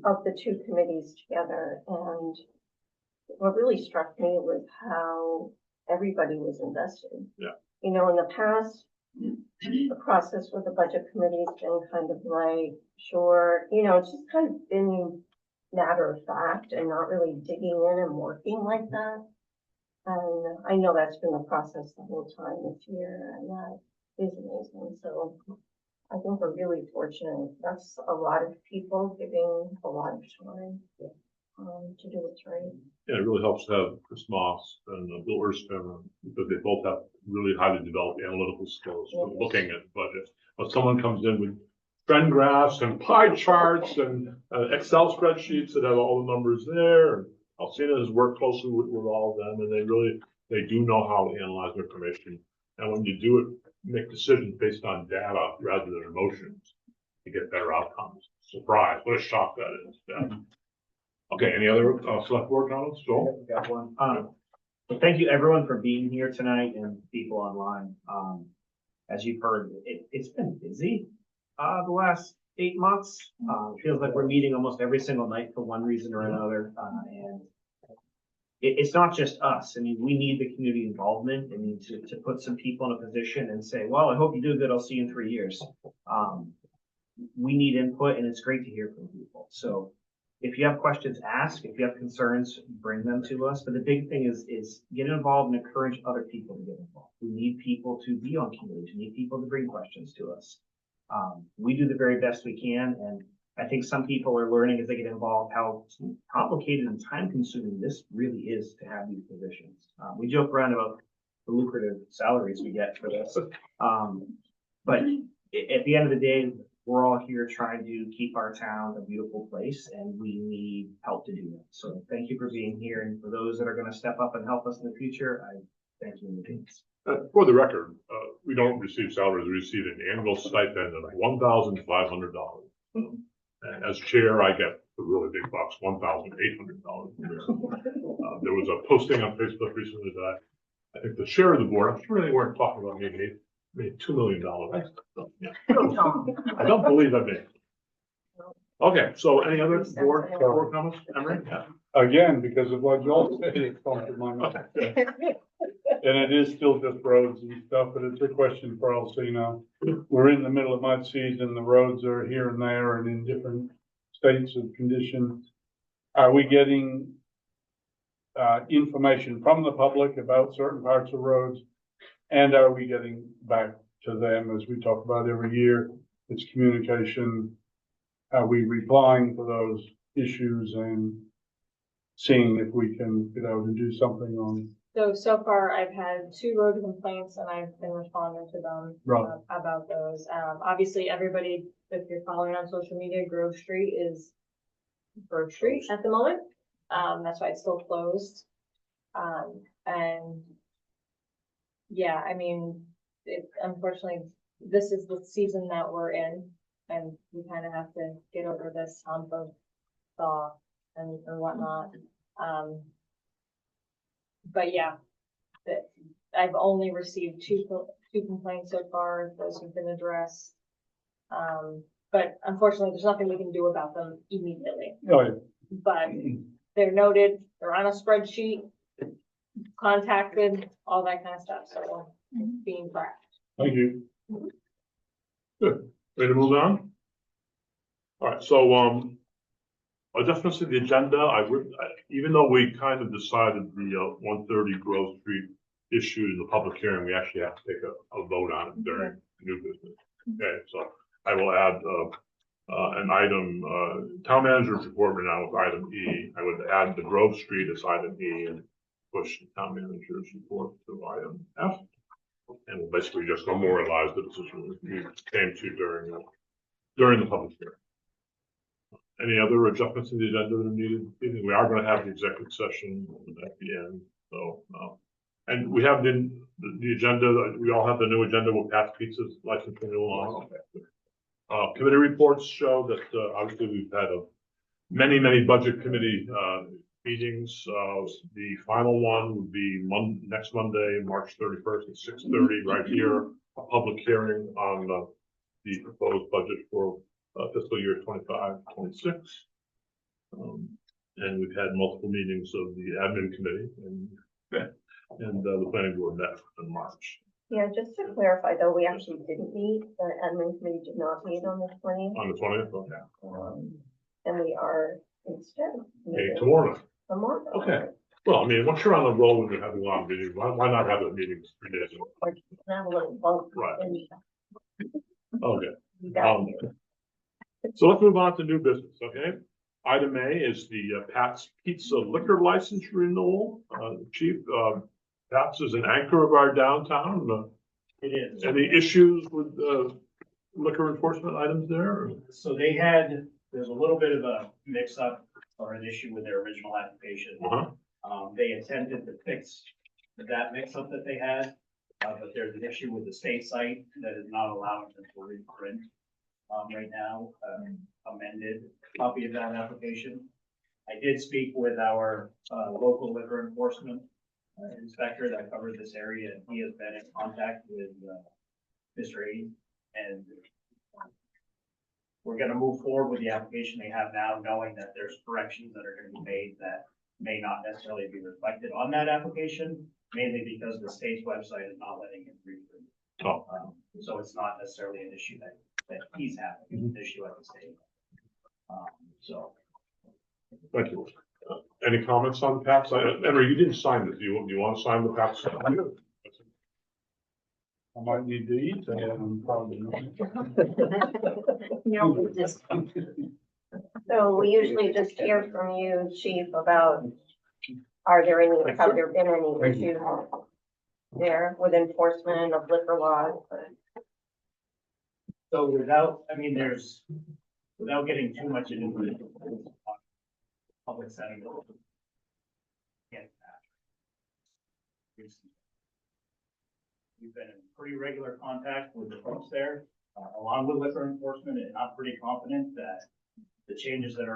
of the two committees together, and what really struck me was how everybody was invested. Yeah. You know, in the past, the process with the budget committee has been kind of like, sure, you know, it's just kind of been matter of fact and not really digging in and working like that. And I know that's been the process the whole time this year, and that is amazing. So I think we're really fortunate. That's a lot of people giving a lot of time to do what's right. Yeah, it really helps to have Chris Moss and Bill Erskine, because they both have really highly developed analytical skills for Yes. looking at budgets. But someone comes in with trend graphs and pie charts and Excel spreadsheets that have all the numbers there. And Alcina has worked closely with all of them, and they do know how to analyze information. And when you do it, make decisions based on data rather than emotions, you get better outcomes. Surprise, what a shock that is. Yeah. Okay, any other select board comments? Joel? Got one. Thank you everyone for being here tonight and people online. As you've heard, it's been busy, the last 8 months. It feels like we're meeting almost every single night for one reason or another. And it's not just us. I mean, we need the community involvement. I mean, to put some people in a position and say, well, I hope you do good. I'll see you in 3 years. We need input, and it's great to hear from people. So if you have questions, ask. If you have concerns, bring them to us. But the big thing is get involved and encourage other people to get involved. We need people to be on committees. We need people to bring questions to us. We do the very best we can, and I think some people are learning as they get involved how complicated and time consuming this really is to have these positions. We joke around about the lucrative salaries we get for this. But at the end of the day, we're all here trying to keep our town a beautiful place, and we need help to do that. So thank you for being here. And for those that are going to step up and help us in the future, I thank you in advance. For the record, we don't receive salaries. We receive an annual stipend of $1,500. And as chair, I get the really big bucks, $1,800. There was a posting on Facebook recently that I think the chair of the board, I'm sure they weren't talking about me, made $2 million. I don't believe I made. Okay, so any other board comments? Emery? Yeah. Again, because of what Joel said, it comes to my mind. And it is still just roads and stuff, but it's a question for Alcina. We're in the middle of mud season. The roads are here and there and in different states of condition. Are we getting information from the public about certain parts of roads? And are we getting back to them, as we talk about every year? It's communication. Are we replying to those issues and seeing if we can get out and do something on? So far I've had 2 road complaints and I've been responding to them Right. about those. Obviously everybody, if you're following on social media, Grove Street is Grove Street at the moment. That's why it's still closed. And yeah, I mean, unfortunately, this is the season that we're in, and we kind of have to get over this hump of thaw and whatnot. But yeah, I've only received two complaints so far. Those have been addressed. But unfortunately, there's nothing we can do about them immediately. Oh, yeah. But they're noted, they're on a spreadsheet, contacted, all that kind of stuff. So being tracked. Thank you. Good. Ready to move on? All right, so, adjustments to the agenda, even though we kind of decided the 130 Grove Street issue in the public hearing, we actually have to take a vote on it during new business. Okay, so I will add an item, town manager's report right now with item E. I would add the Grove Street as item E and push the town manager's report to item F. And we'll basically just memorialize the decision we came to during the public hearing. Any other adjustments in the agenda that are needed? We are going to have the executive session at the end. So, and we have the agenda, we all have the new agenda with Pat's Pizzas license renewal on. Committee reports show that, obviously we've had many budget committee, meetings. The final one would be next Monday, March 31st at 6:30, right here. A public hearing on, the proposed budget for, fiscal year 25-26. And we've had multiple meetings of the admin committee and the planning board met in March. Yeah, just to clarify though, we actually didn't meet, the admin committee did not meet on the 20th. On the 20th, okay. And we are instead. Okay, tomorrow. Tomorrow. Okay. Well, I mean, once you're on the roll and you're having long meetings, why not have the meetings 3 days? Or you can have a little bunk. Right. And Okay. you got it. So let's move on to new business, okay? Item A is the Pat's Pizza liquor license renewal. Chief, Pat's is an anchor of our downtown. It is. Any issues with liquor enforcement items there? So there's a little bit of a mix-up or an issue with their original application. They attempted to fix that mix-up that they had, but there's an issue with the state site that is not allowing them to reprint right now, amended copy of that application. I did speak with our local liquor enforcement inspector that covers this area, and he has been in contact with Mr. A, and we're gonna move forward with the application they have now, knowing that there's corrections that are gonna be made that may not necessarily be reflected on that application, mainly because the state's website is not letting him reprint. So it's not necessarily an issue that he's having, it's an issue at the state. So. Thank you. Any comments on Pat's? Henry, you didn't sign this. Do you want to sign the Pat's? I might need to eat that, I'm probably not. So we usually just hear from you, Chief, about, have there been any issues there with enforcement of liquor laws? So without getting too much into the public setting. We've been in pretty regular contact with the folks there, along with liquor enforcement, and I'm pretty confident that the changes that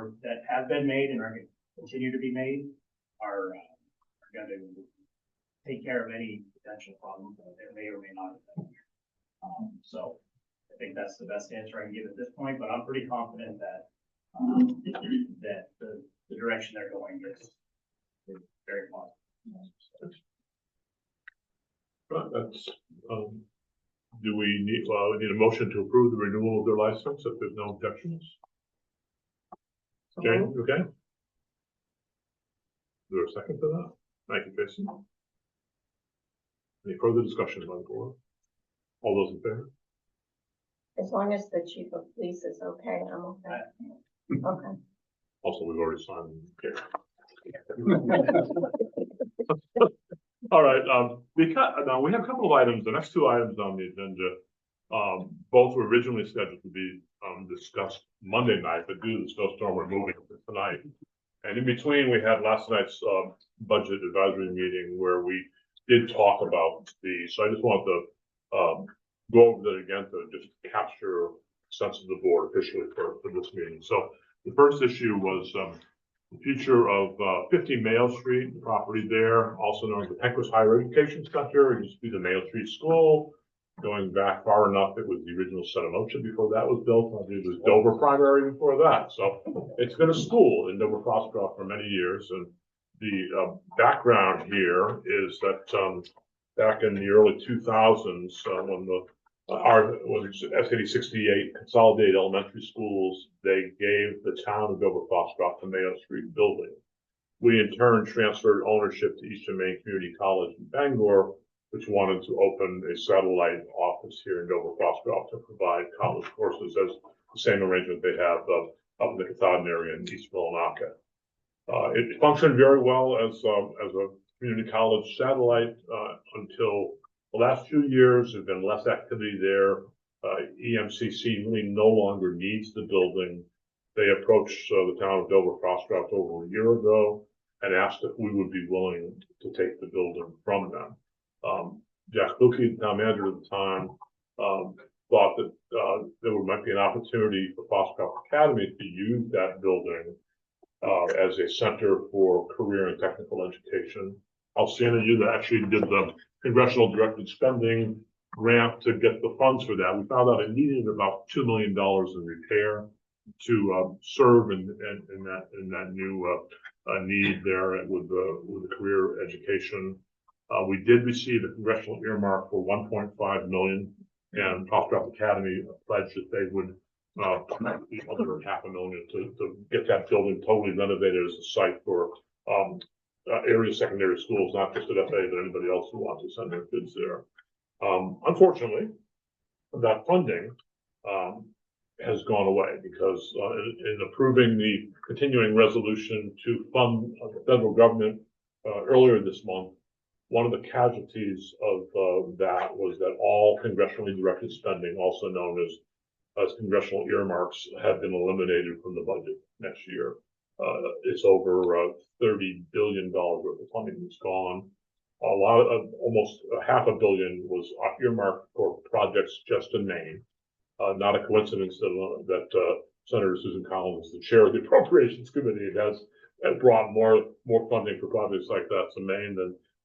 have been made and are going to continue to be made are going to take care of any potential problems that there may or may not have been. So I think that's the best answer I can give at this point, but I'm pretty confident that that the direction they're going is very positive. Right, that's, do we need a motion to approve the renewal of their license if there's no objections? Okay, okay. Is there a second to that? Thank you, Jason. Any further discussion on the board? All those in favor? As long as the chief of police is okay, I'm okay. Okay. Also, we've already signed. Okay. All right, now we have a couple of items, the next two items on the agenda, both were originally scheduled to be, discussed Monday night, but due to the snowstorm, we're moving to tonight. And in between, we had last night's, budget advisory meeting where we did talk about these, so I just wanted to, go over that again to just capture a sense of the board officially for this meeting. So the first issue was, the future of 50 Mayo Street, the property there, also known as the Pencras Higher Education Center. It used to be the Mayo Street School. Going back far enough, it was the original Santa Mocha before that was built. I think it was Dover Primary before that. So it's been a school in Dover-Foxcroft for many years. And the background here is that back in the early 2000s, when SAD 68 Consolidated Elementary Schools, they gave the town of Dover-Foxcroft the Mayo Street building. We in turn transferred ownership to Eastern Maine Community College in Bangor, which wanted to open a satellite office here in Dover-Foxcroft to provide college courses as the same arrangement they have up in the Katahdin area in East Millinocket. It functioned very well as a community college satellite until the last few years. There's been less activity there. EMCC really no longer needs the building. They approached the town of Dover-Foxcroft over a year ago. and asked if we would be willing to take the building from them. Jack Lukey, town manager at the time, thought that, there might be an opportunity for Foxcroft Academy to use that building, as a center for career and technical education. Alciana, you actually did the congressional directed spending grant to get the funds for that. We found out it needed about $2 million in repair to serve in that new need there with the career education. We did receive a congressional earmark for $1.5 million, and Foxcroft Academy pledged that they would connect the other $500,000 to get that building totally renovated as a site for area secondary schools, not just at FA, but anybody else who wants to send their kids there. Unfortunately, that funding has gone away because in approving the continuing resolution to fund the federal government earlier this month, one of the casualties of that was that all congressionally directed spending, also known as congressional earmarks, have been eliminated from the budget next year. It's over $30 billion worth of funding that's gone. A lot of, almost $500 million was earmarked for projects just in Maine. Not a coincidence that Senator Susan Collins, the chair of the Appropriations Committee, has brought more funding for projects like that to Maine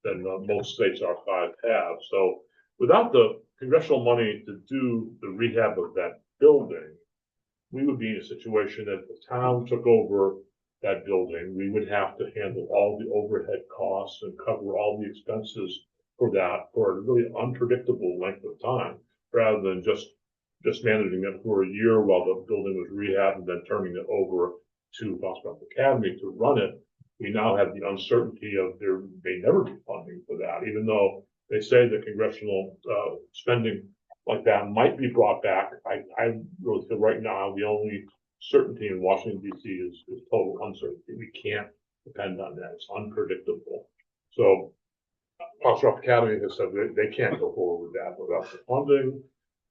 than most states outside have. So without the congressional money to do the rehab of that building, we would be in a situation that if the town took over that building, we would have to handle all the overhead costs and cover all the expenses for that for a really unpredictable length of time, rather than just managing it for a year while the building was rehabbed and then turning it over to Foxcroft Academy to run it. We now have the uncertainty of there may never be funding for that, even though they say that congressional spending like that might be brought back. I really feel right now the only certainty in Washington, D.C. is total uncertainty. We can't depend on that. It's unpredictable. So Foxcroft Academy has said they can't go forward with that without the funding.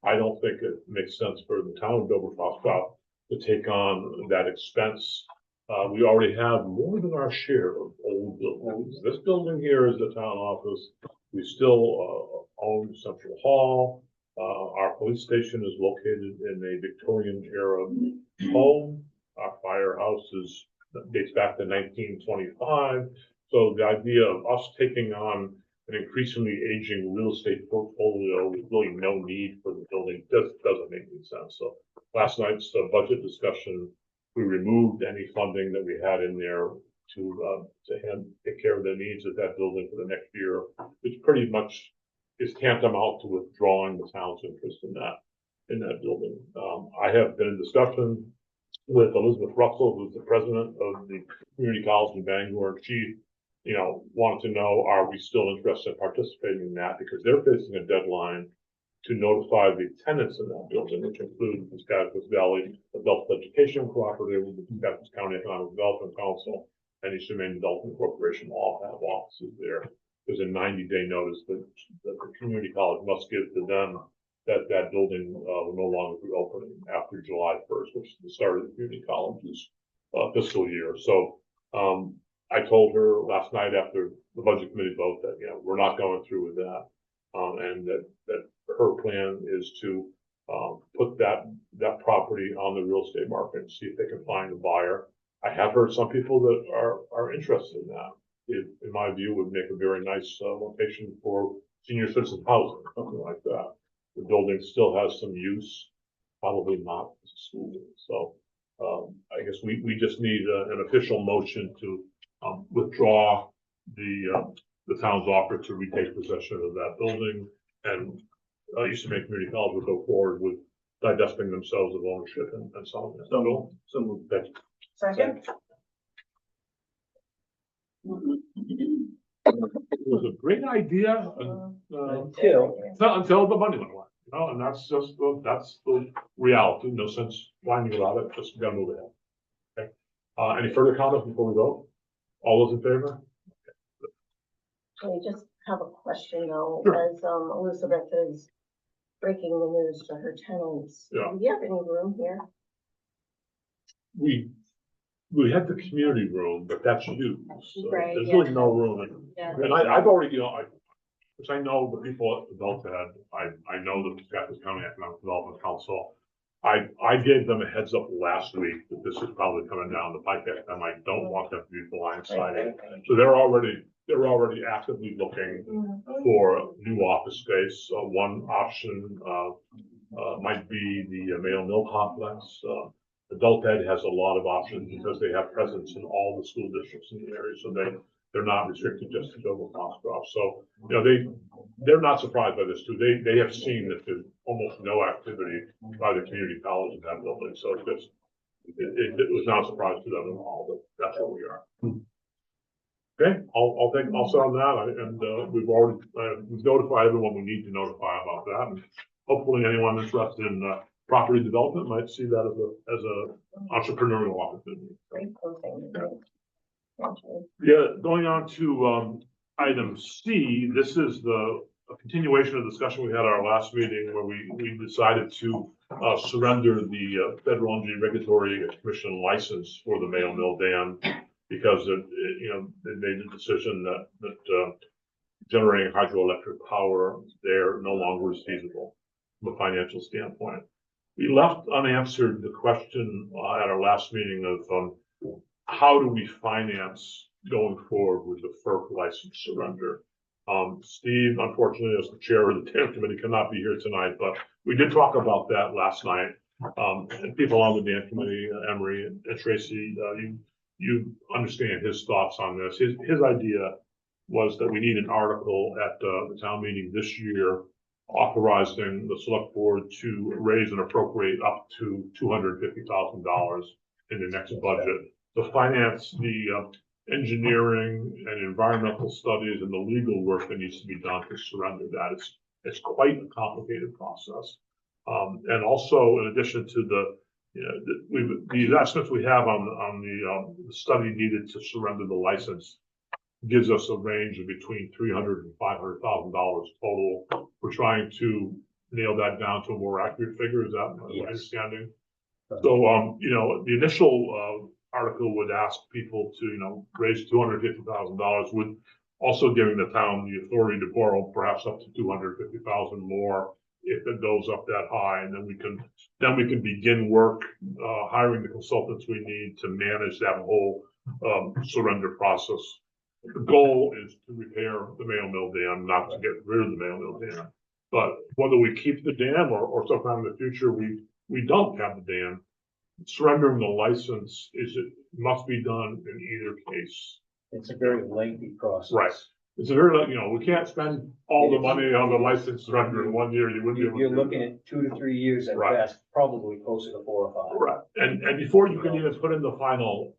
I don't think it makes sense for the town of Dover-Foxcroft to take on that expense. We already have more than our share of old buildings. This building here is the town office. We still own Central Hall. Our police station is located in a Victorian era home. Our firehouse dates back to 1925. So the idea of us taking on an increasingly aging real estate portfolio with really no need for the building doesn't make any sense. So last night's budget discussion, we removed any funding that we had in there to take care of the needs of that building for the next year, which pretty much is tantamount to withdrawing the town's interest in that building. I have been in discussion with Elizabeth Russell, who's the president of the community college in Bangor. She, wanted to know, are we still interested in participating in that? Because they're facing a deadline to notify the tenants in that building, which include the Piscataquis Valley Adult Education Cooperative, the Piscataquis County Economic Development Council, and Eastern Maine Development Corporation all have offices there. There's a 90-day notice that the community college must give to them that building will no longer be opening after July 1st, which is the start of the community college's fiscal year. So I told her last night after the budget committee vote that we're not going through with that, and that her plan is to put that property on the real estate market and see if they can find a buyer. I have heard some people that are interested in that. It, in my view, would make a very nice location for senior citizen housing, something like that. The building still has some use, probably not as a school. So I guess we just need an official motion to withdraw the town's offer to retake possession of that building, and Eastern Maine Community College will go forward with divesting themselves of ownership and selling it. So moved. Second? It was a great idea until the money went away, and that's the reality. No sense whining about it. Just gotta move ahead. Okay. Any further comments before we vote? All those in favor? I just have a question though, Sure. as Elizabeth is breaking the news to her tenants. Yeah. Do you have any room here? We we had the community room, but that's used. So Right, there's yeah. really no room. Yeah. And I've already, which I know the people at the Delta, I know the Scottsdale County Economic Development Council. I gave them a heads up last week that this is probably coming down the pipe, and I don't want them to be blindsided. So they're already actively looking for new office space. One option, might be the Mayo Mill complex. Adult Ed has a lot of options because they have presence in all the school districts in the area, so they're not restricted just to Dover-Foxcroft. So, they're not surprised by this too. They have seen that there's almost no activity by the community college in that building, so it was not a surprise to them at all, but that's where we are. Okay, I'll sit on that, and we've notified everyone we need to notify about that, and hopefully anyone interested in property development might see that as a entrepreneurial opportunity. Great closing, great. Thank you. Yeah, going on to item C, this is a continuation of the discussion we had at our last meeting where we decided to surrender the Federal Energy Regulatory Commission license for the Mayo Mill Dam because they made the decision that generating hydroelectric power there no longer is feasible from a financial standpoint. We left unanswered the question at our last meeting of how do we finance going forward with the FERC license surrender? Steve, unfortunately, as the chair of the dam committee, cannot be here tonight, but we did talk about that last night. And people on the dam committee, Emery and Tracy, you understand his thoughts on this. His idea was that we need an article at the town meeting this year authorizing the select board to raise and appropriate up to $250,000 in the next budget to finance the engineering and environmental studies and the legal work that needs to be done to surrender that. It's quite a complicated process. And also, in addition to the estimates we have on the study needed to surrender the license gives us a range of between $300,000 and $500,000 total. We're trying to nail that down to a more accurate figure. Is that my understanding? So, the initial article would ask people to, raise $250,000, with also giving the town the authority to borrow perhaps up to $250,000 more if it goes up that high, and then we can begin work hiring the consultants we need to manage that whole surrender process. The goal is to repair the Mayo Mill Dam, not to get rid of the Mayo Mill Dam. But whether we keep the dam or sometime in the future we don't have the dam, surrendering the license must be done in either case. It's a very lengthy process. Right. It's a very, we can't spend all the money on the license surrender in 1 year. You wouldn't be able to. You're looking at 2 to 3 years at best, probably closer to 4 or 5. Right. And before you can even put in the final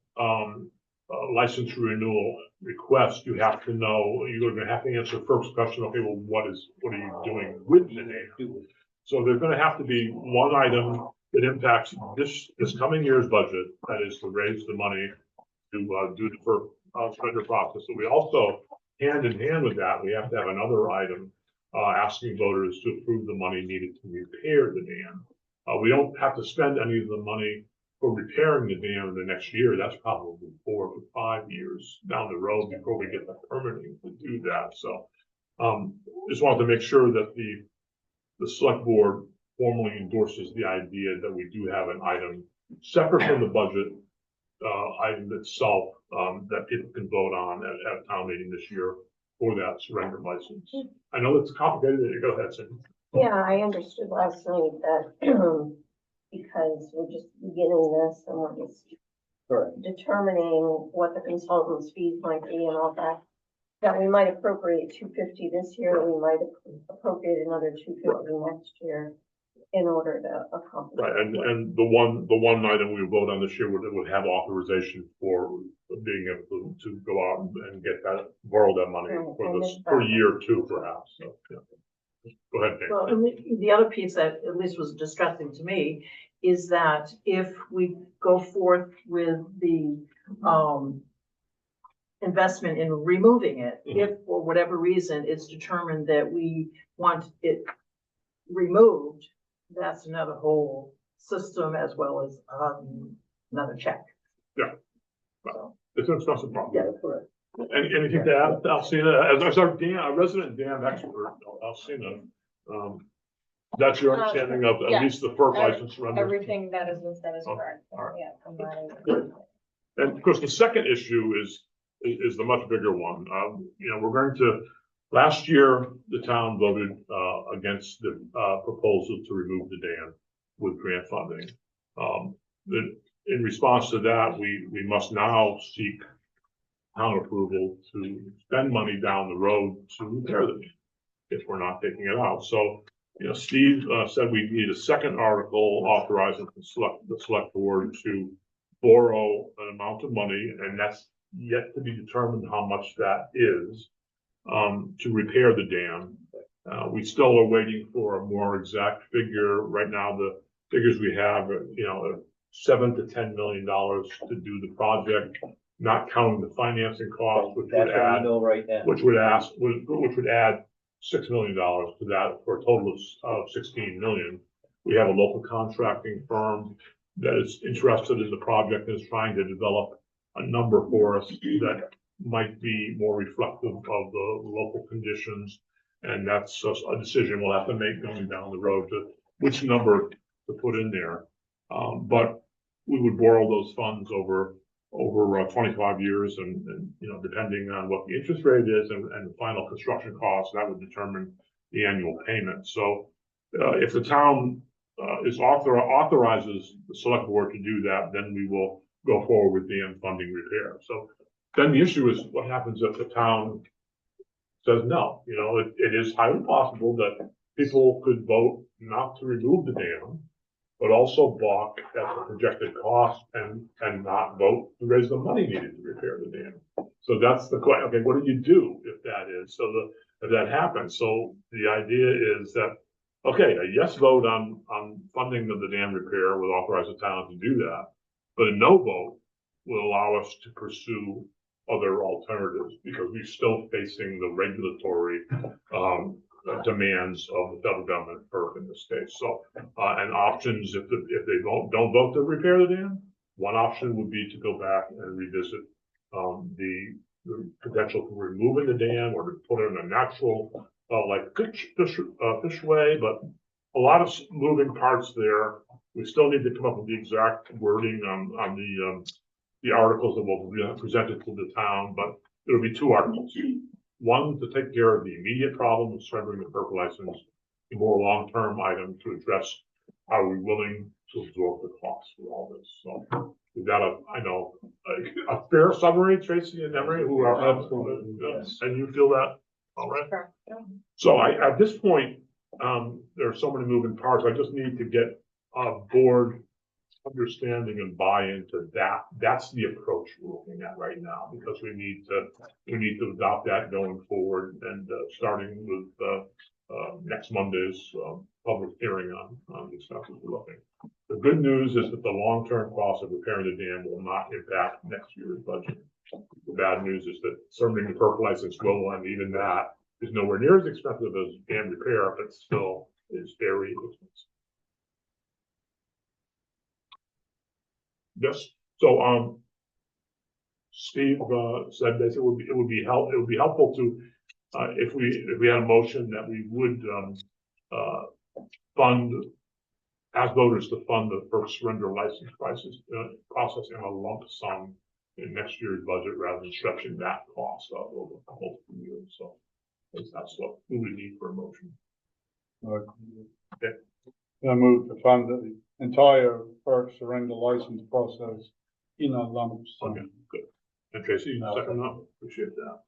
license renewal request, you have to know, you're going to have to answer first question. Okay, well, what are you doing with the dam? So there's going to have to be one item that impacts this coming year's budget. That is to raise the money to do the first surrender process. So we also, hand in hand with that, we have to have another item asking voters to approve the money needed to repair the dam. We don't have to spend any of the money for repairing the dam in the next year. That's probably 4 to 5 years down the road before we get the permitting to do that. So just wanted to make sure that the select board formally endorses the idea that we do have an item separate from the budget item itself that people can vote on at town meeting this year for that surrender license. I know it's complicated. Go ahead, Cindy. Yeah, I understood last night that because we're just beginning this and we're just determining what the consultant's fees might be and all that we might appropriate $250 this year, we might appropriate another $250 next year in order to accomplish. Right, and the one item we vote on this year would have authorization for being able to go out and get borrow that money for a year or two, perhaps. So, yeah. Go ahead, Dave. Well, and the other piece that at least was distressing to me is that if we go forth with the investment in removing it, if for whatever reason it's determined that we want it removed, that's another whole system as well as another check. Yeah. so. It's an expensive problem. Yeah, correct. Anything to add, Alcina, as our resident dam expert, Alcina, that's your understanding of at least the FERC license surrender? Everything that has been said is Okay, correct. all right. Yeah, I'm not Good. And of course, the second issue is the much bigger one. We're going to, last year, the town voted, against the, proposal to remove the dam with grant funding. In response to that, we must now seek town approval to spend money down the road to repair the dam if we're not taking it out. So, Steve, said we need a second article authorizing the select board to borrow an amount of money, and that's yet to be determined how much that is, to repair the dam. We still are waiting for a more exact figure. Right now, the figures we have are, $7 to $10 million to do the project, not counting the financing costs, which would add, right now. which would add $6 million to that for a total of 16 million. We have a local contracting firm that is interested in the project and is trying to develop a number for us that might be more reflective of the local conditions. And that's a decision we'll have to make going down the road to which number to put in there. But we would borrow those funds over 25 years and depending on what the interest rate is and the final construction cost, that would determine the annual payment. So if the town authorizes the select board to do that, then we will go forward with dam funding repair. So then the issue is what happens if the town says no? It is highly possible that people could vote not to remove the dam, but also balk at the projected cost and not vote to raise the money needed to repair the dam. So that's the question. Okay, what do you do if that is? If that happens. So the idea is that, okay, a yes vote on funding of the dam repair will authorize the town to do that, but a no vote will allow us to pursue other alternatives because we're still facing the regulatory demands of the federal government in this case. So, and options if they don't vote to repair the dam, one option would be to go back and revisit the potential for removing the dam or to put it in a natural like fish way, but a lot of moving parts there. We still need to come up with the exact wording on the articles that will be presented to the town, but it'll be two articles. One to take care of the immediate problem of surrendering the FERC license, a more long-term item to address are we willing to absorb the cost of all this. So we've got a fair summary, Tracy and Emery, who are Absolutely, yes. And you feel that all right? Sure. Yeah. So at this point, there are so many moving parts. I just need to get a board understanding and buy into that. That's the approach we're looking at right now because we need to adopt that going forward and starting with next Monday's public hearing on these stuff we're looking. The good news is that the long-term cost of repairing the dam will not impact next year's budget. The bad news is that surrendering the FERC license will, and even that is nowhere near as expensive as dam repair, but still is very expensive. Yes. So, Steve said that it would be helpful to if we had a motion that we would ask voters to fund the first surrender license process in a lump sum in next year's budget rather than stretching that cost out over multiple years. So that's what we would need for a motion. Okay. I move to fund the entire FERC surrender license process in a lump sum. Okay, good. And Tracy, second that, appreciate that.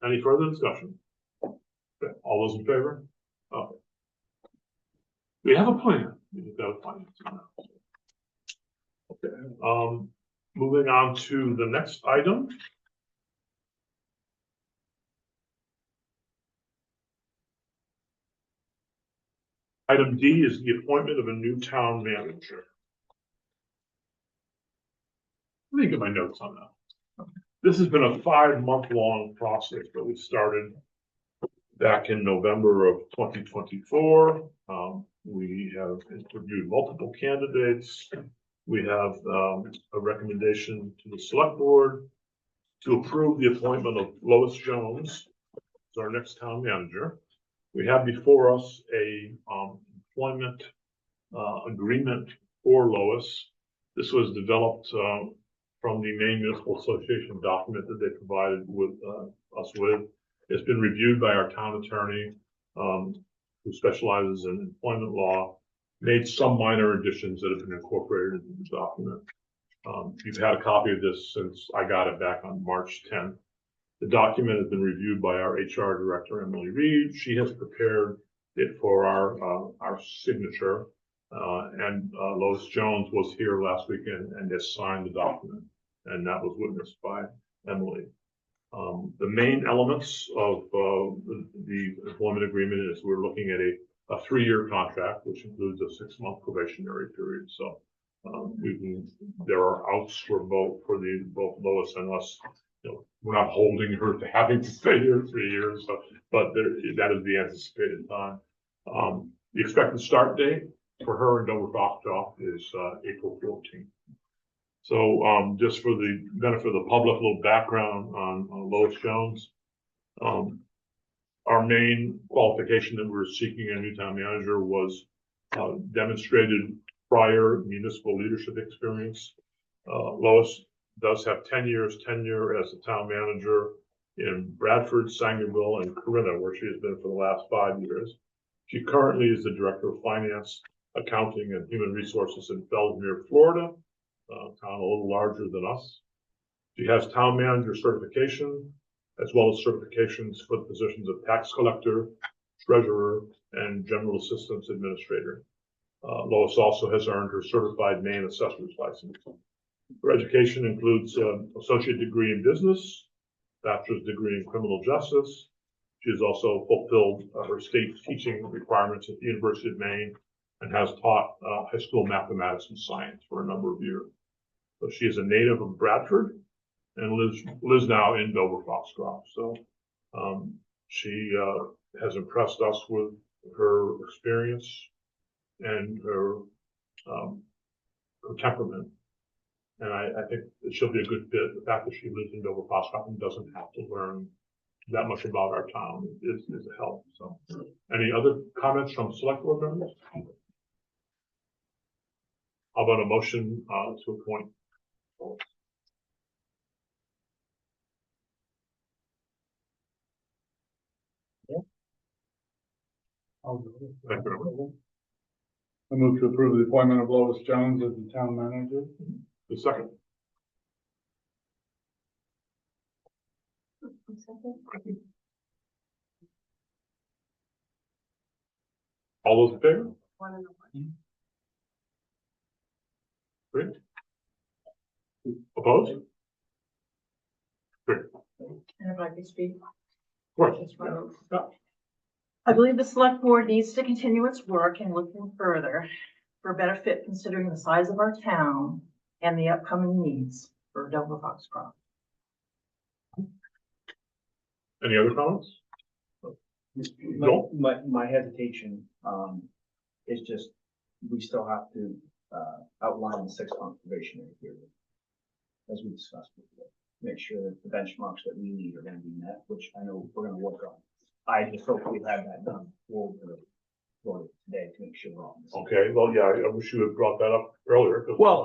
Any further discussion? Okay, all those in favor? Okay. We have a plan. We've got a plan. Okay, moving on to the next item. Item D is the appointment of a new town manager. Let me get my notes on that. This has been a 5-month-long process that we started back in November of 2024. We have interviewed multiple candidates. we have, a recommendation to the select board to approve the appointment of Lois Jones as our next town manager. We have before us a, employment, agreement for Lois. This was developed, from the Maine Municipal Association document that they provided with, us with. It's been reviewed by our town attorney, who specializes in employment law, made some minor additions that have been incorporated into the document. You've had a copy of this since I got it back on March 10th. The document has been reviewed by our HR director, Emily Reed. She has prepared it for our signature. Lois Jones was here last weekend and has signed the document, and that was witnessed by Emily. The main elements of the employment agreement is we're looking at a 3-year contract, which includes a 6-month probationary period. So there are outs for both Lois and us. You know, we're not holding her to having to stay here 3 years, but that is the anticipated time. The expected start date for her in Dover-Foxcroft is April 14th. So just for the benefit of the public, a little background on Lois Jones. Our main qualification that we were seeking a new town manager was demonstrated prior municipal leadership experience. Lois does have 10 years tenure as a town manager in Bradford, Sangerville, and Corinna, where she has been for the last 5 years. She currently is the Director of Finance, Accounting, and Human Resources in Fellsmere, Florida, a town a little larger than us. She has town manager certification, as well as certifications for the positions of tax collector, treasurer, and general assistance administrator. Lois also has earned her certified Maine assessor's license. Her education includes associate degree in business, bachelor's degree in criminal justice. She has also fulfilled her state teaching requirements at the University of Maine and has taught high school mathematics and science for a number of years. So she is a native of Bradford and lives now in Dover-Foxcroft. So she has impressed us with her experience and her temperament. And I think that she'll be a good fit. The fact that she lives in Dover-Foxcroft and doesn't have to learn that much about our town is a help. So, any other comments from select board members? How about a motion to appoint? Thank you. I move to approve the appointment of Lois Jones as the town manager. The second. All those in favor? Great. Opposed? Great. And if I could speak. Of course. I believe the select board needs to continue its work in looking further for a better fit considering the size of our town and the upcoming needs for Dover-Foxcroft. Any other comments? No. My hesitation, is just, we still have to, outline the 6-month probationary period. As we discussed before, make sure that the benchmarks that we need are gonna be met, which I know we're gonna work on. I just hope we have that done for today to make sure we're on this. Okay, well, yeah, I wish you had brought that up earlier. Well,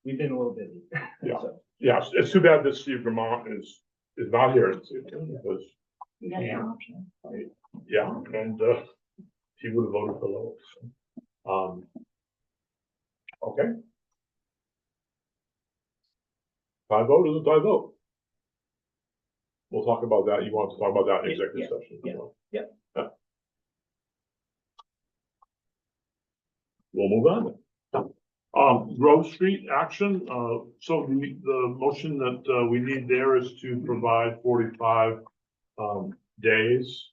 we've been a little busy. Yeah. So, Yeah, it's too bad that Steve Vermont is not here because, yeah, and, he would have voted for Lois. Okay. Tie vote is a tie vote. We'll talk about that. You want to talk about that in executive session? Yeah. We'll move on. Grove Street action. So the motion that we need there is to provide 45 days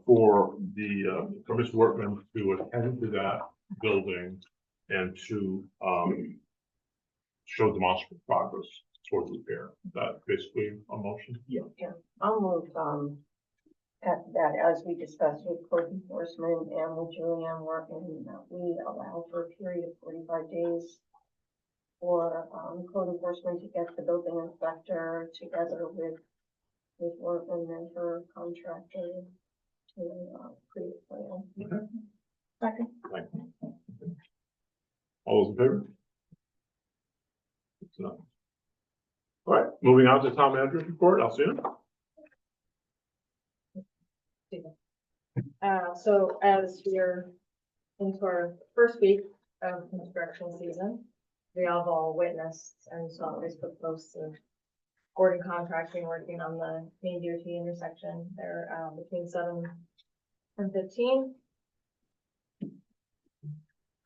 for Mr. Workman to attend to that building and to show demonstrable progress towards repair. Is that basically a motion? I'll move, that as we discussed with code enforcement and with Julianne working, that we allow for a period of 45 days for, code enforcement to get the building inspector together with Workman and her contractor to, create a plan. Second. All those in favor? So, all right, moving on to town manager's report, Alcina. So as we're into our first week of construction season, we have all witnessed and saw Facebook posts of Gordon Contracting working on the main DOT intersection there, between 7 and 15.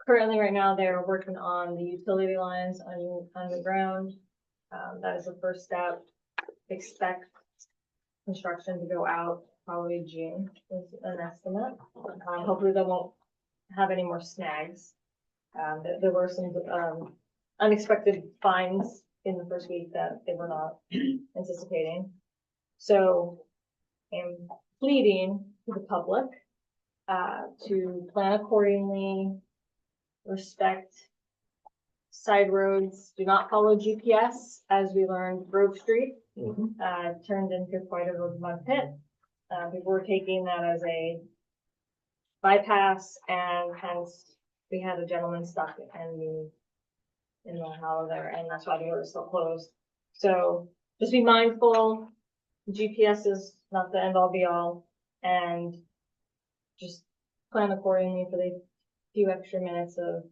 Currently, right now, they're working on the utility lines on the ground. That is the first step. Expect construction to go out probably June is an estimate. Hopefully they won't have any more snags. There were some unexpected finds in the first week that they were not anticipating. So I'm pleading to the public to plan accordingly, respect side roads, do not follow GPS. As we learned, Grove Street turned into quite a mud pit. People were taking that as a bypass, and hence we had a gentleman stuck in the hollow there, and that's why the road is still closed. So just be mindful. GPS is not the end all be all, and just plan accordingly for the few extra minutes of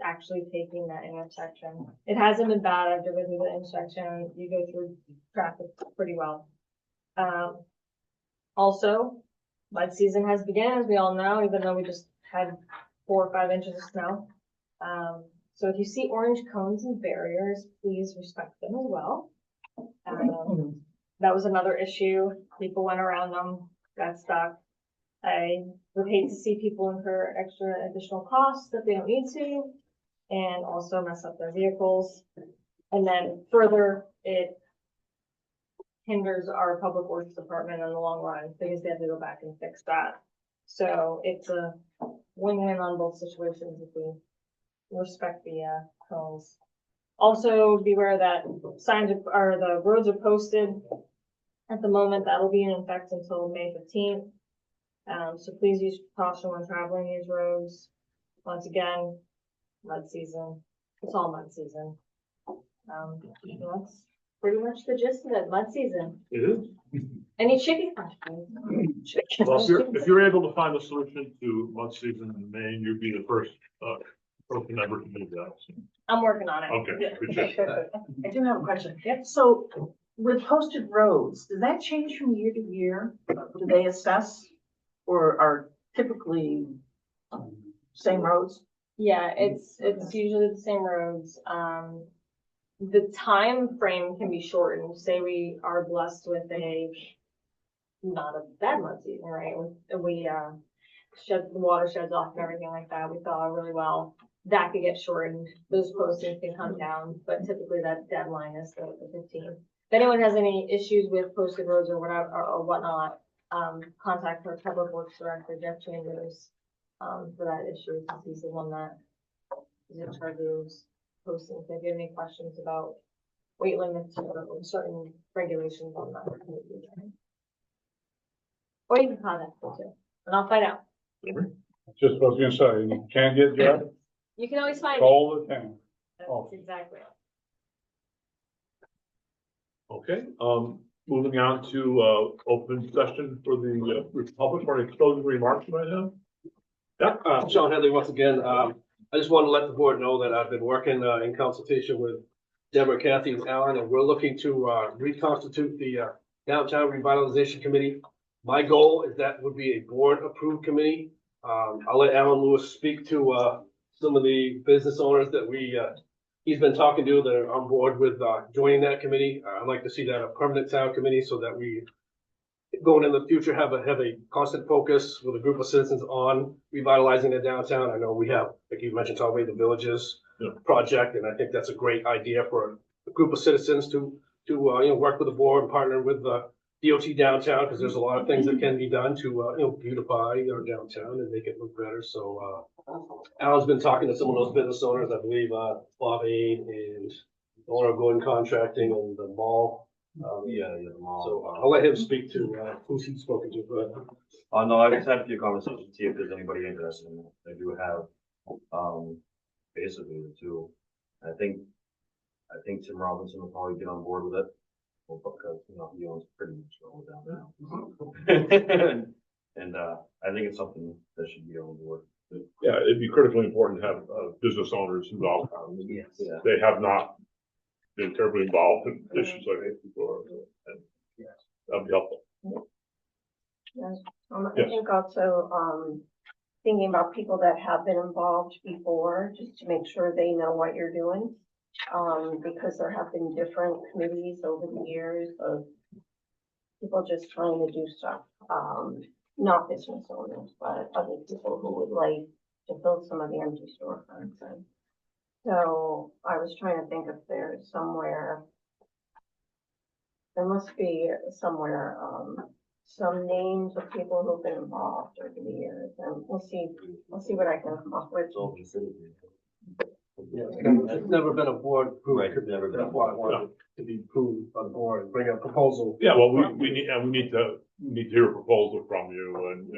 actually taking that intersection. It hasn't been bad. I've driven through the intersection. You go through traffic pretty well. Also, mud season has begun, as we all know, even though we just had 4 or 5 inches of snow. So if you see orange cones and barriers, please respect them as well. That was another issue. People went around them, got stuck. I would hate to see people incur extra additional costs that they don't need to, and also mess up their vehicles. And then further, it hinders our public works department in the long run because they have to go back and fix that. So it's a win-win on both situations if we respect the cones. Also, beware that signs or the roads are posted at the moment. That'll be in effect until May 15th. So please use caution when traveling these roads. Once again, mud season. It's all mud season. That's pretty much the gist of it. Mud season. It is. Any chicken questions? Well, if you're able to find a solution to mud season in Maine, you'd be the first person ever to do that. So. I'm working on it. Okay, appreciate it. I do have a question. So with posted roads, does that change from year to year? Do they assess or are typically same roads? Yeah, it's usually the same roads. The time frame can be shortened. Say we are blessed with not a bad mud season, right? We shed the watersheds off and everything like that. We thaw really well. That could get shortened. Those postings can come down, but typically that deadline is the 15th. If anyone has any issues with posted roads or whatever or whatnot, contact our public works director, Jeff Chambers, for that issue, since he's the one that is in charge of those postings. If you have any questions about weight limits or certain regulations on that. Or you can contact me too, and I'll find out. Just what I was gonna say, you can't get Jeff, You can always find me. call the town. That's exactly it. Okay, moving on to open session for the Republic for any closing remarks right now. Yeah. Sean Headley, once again, I just want to let the board know that I've been working in consultation with Deborah, Kathy, and Alan, and we're looking to reconstitute the Downtown Revitalization Committee. My goal is that would be a board-approved committee. I'll let Alan Lewis speak to some of the business owners that he's been talking to that are on board with joining that committee. I'd like to see that a permanent town committee so that we, going in the future, have a constant focus with a group of citizens on revitalizing the downtown. I know we have, like you mentioned, Tommy, the Villages project, and I think that's a great idea for a group of citizens to work with the board and partner with DOT downtown, because there's a lot of things that can be done to, beautify our downtown and make it look better, so, Alan's been talking to some of those business owners, I believe, Bob Aid and the owner of Gordon Contracting and the mall. The mall. So I'll let him speak to, who's he's spoken to, but. No, I just had a few conversations, see if there's anybody interested in it. They do have, basically the two. I think Tim Robinson will probably get on board with it. Well, because, he owns pretty much all down now. And, I think it's something that should be on board. Yeah, it'd be critically important to have, business owners involved. Yes. They have not been terribly involved in issues like this before, and that'd be helpful. Yes. I Yes. think also, thinking about people that have been involved before, just to make sure they know what you're doing. Because there have been different committees over the years of people just trying to do stuff, not business owners, but other people who would like to fill some of the empty storefronts. And so I was trying to think if there's somewhere, there must be somewhere, some names of people who've been involved over the years, and we'll see what I can come up with. It's all considered. Yeah, it's never been a board. Right, never been. That's why I wanted to be approved by the board and bring a proposal. Yeah, well, we need to hear a proposal from you and,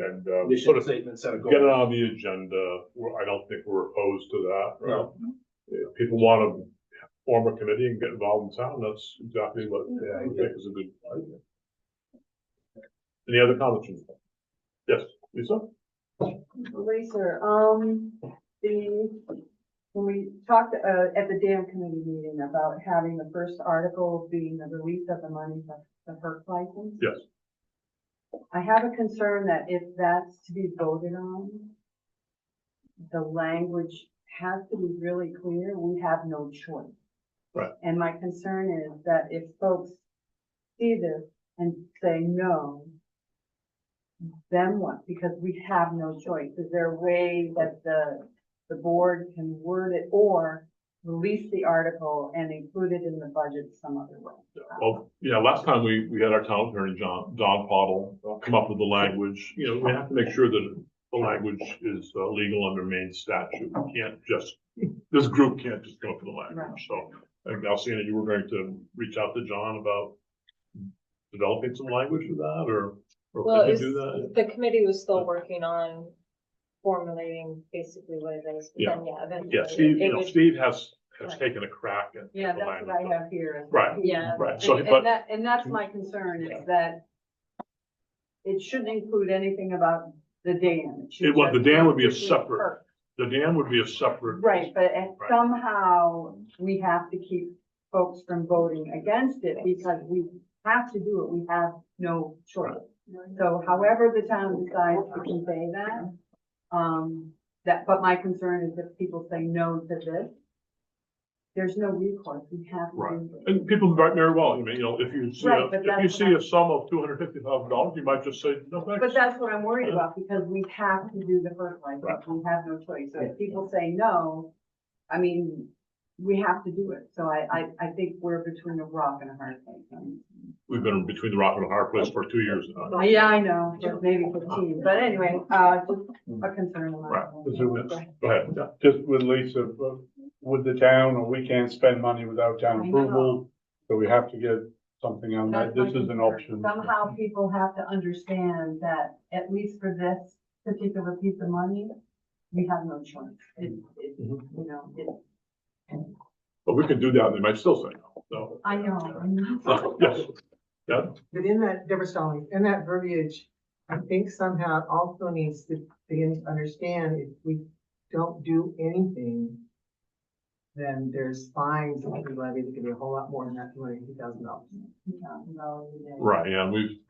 Mission sort of statement, set a goal. get it on the agenda. I don't think we're opposed to that, right? If people want to form a committee and get involved in town, that's exactly what I think is a good idea. Any other comments? Yes, Lisa? Lisa, when we talked, at the dam committee meeting about having the first article being the release of the money for the HERC license. Yes. I have a concern that if that's to be voted on, the language has to be really clear. We have no choice. Right. And my concern is that if folks see this and say no, then what? Because we have no choice. Is there a way that the board can word it or release the article and include it in the budget some other way? Well, last time we had our town attorney, Don Pottle, come up with the language. We have to make sure that the language is legal under Maine statute. We can't just, this group can't just come up with the language. Right. So I think, Alcina, you were going to reach out to John about developing some language for that, or Well, could you do that? the committee was still working on formulating basically what it is. But then, eventually Yeah, Steve, it would- Steve has Right. taken a crack at Yeah, the that's what language. I have here. Right. Yeah. Right, so, And but, that's my concern is that it shouldn't include anything about the dam. It should the just dam would be a include separate, HERC. the dam would be a separate. Right, but Right. somehow we have to keep folks from voting against it because we have to do it. We have no choice. So however the town decides to convey that, but my concern is if people say no to this, there's no recourse. We have to Right. do this. And people might very well, if you see, Right, but if you that's see a sum of $250,000, you might just say, no, But thanks. that's what I'm worried about, because we have to do the first license, Right. we have no choice. So if people say no, I mean, we have to do it. So I think we're between a rock and a hard place. We've been between the rock and a hard place for 2 years now. Yeah, I know, but maybe 15, but anyway, just a concern. of mine. Right. Go ahead. Yeah. Just with Lisa, with the town, or we can't spend money without town I know. approval, so we have to get something on that. That's my This is an concern. option. Somehow people have to understand that, at least for this particular piece of money, we have no choice. But we can do that, and they might still say no, so. I know. Yes. Yeah, But in that, Deborah Stallings, in that verbiage, I think somehow it also needs to begin to understand if we don't do anything, then there's fines that can be levied, it could be a whole lot more than that, $250,000. right, and we've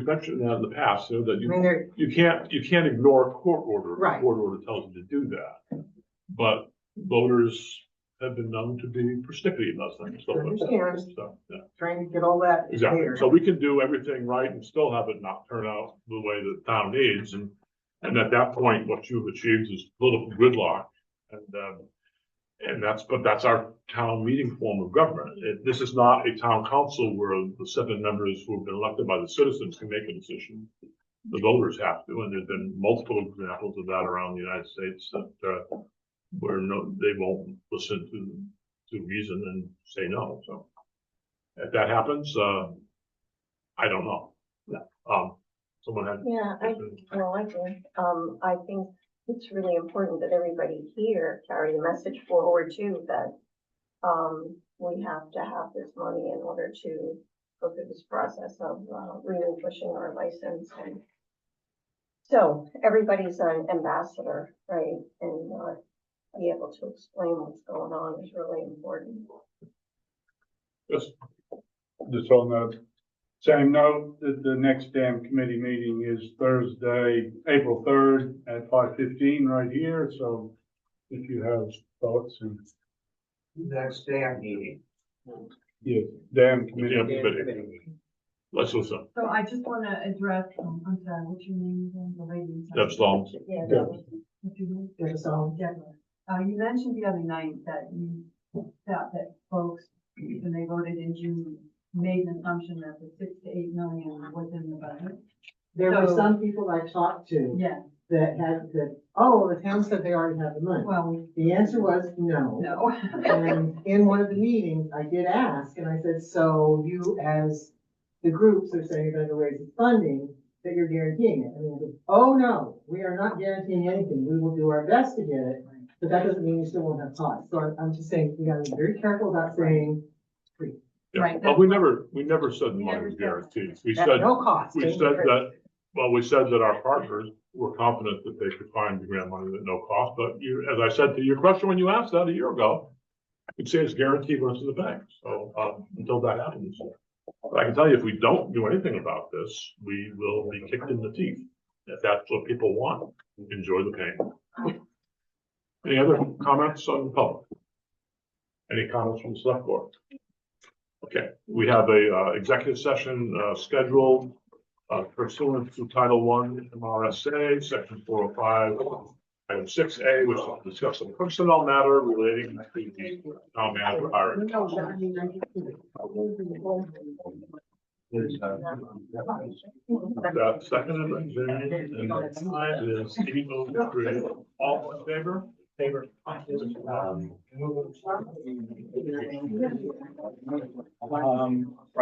mentioned that in the past, that I mean, there, you can't ignore a court order. if Right. A court order tells you to do that. But voters have been known to be persnickety in those things. I understand. So, yeah, trying to get all that exactly. clear. So we can do everything right and still have it not turn out the way the town needs. And at that point, what you've achieved is political gridlock. And And but that's our town meeting form of government. This is not a town council where the 7 members who have been elected by the citizens can make a decision. The voters have to, and there's been multiple examples of that around the United States that, where they won't listen to reason and say no. So if that happens, I don't know. Someone had. Yeah, I do. I think it's really important that everybody here carry the message forward too, that, we have to have this money in order to go through this process of, relinquishing our license. And so everybody's an ambassador, right? And, be able to explain what's going on is really important. Just on the same note, the next dam committee meeting is Thursday, April 3rd at 5:15 right here. So if you have thoughts and. Next dam meeting. Yeah, dam Yeah, committee. let's listen. So I just want to address, I'm sorry, what's your name again, the lady? That's long. Yeah. What's your name? You mentioned the other night that you thought that folks, when they voted in June, made an assumption that the 6 to 8 million was in the budget. There were So- some people I talked to Yeah, that had said, oh, the town said they already have the money. well, The answer was no. no. And in one of the meetings, I did ask, and I said, so you as the groups are saying you're gonna raise the funding, that you're guaranteeing it. And they said, oh, no, we are not guaranteeing anything. We will do our best to get it, but that doesn't mean you still won't have costs. So I'm just saying, we gotta be very careful about saying free. Yeah. Right, Well, we never said the We money never was said- guaranteed. We At said, no cost. we said that, well, we said that our partners were confident that they could find the grant money at no cost. But you, as I said to your question when you asked that a year ago, I could say it's guaranteed when it's in the bank. So, until that happens. But I can tell you, if we don't do anything about this, we will be kicked in the teeth. If that's what people want, enjoy the pain. Any other comments on the public? Any comments from the select board? Okay, we have a executive session scheduled pursuant to Title I MRSA, Section 405, Item 6A, which will discuss a personnel matter relating to the town manager hiring. Seconded by Jane, and the time is 8:03. All in favor? Favor.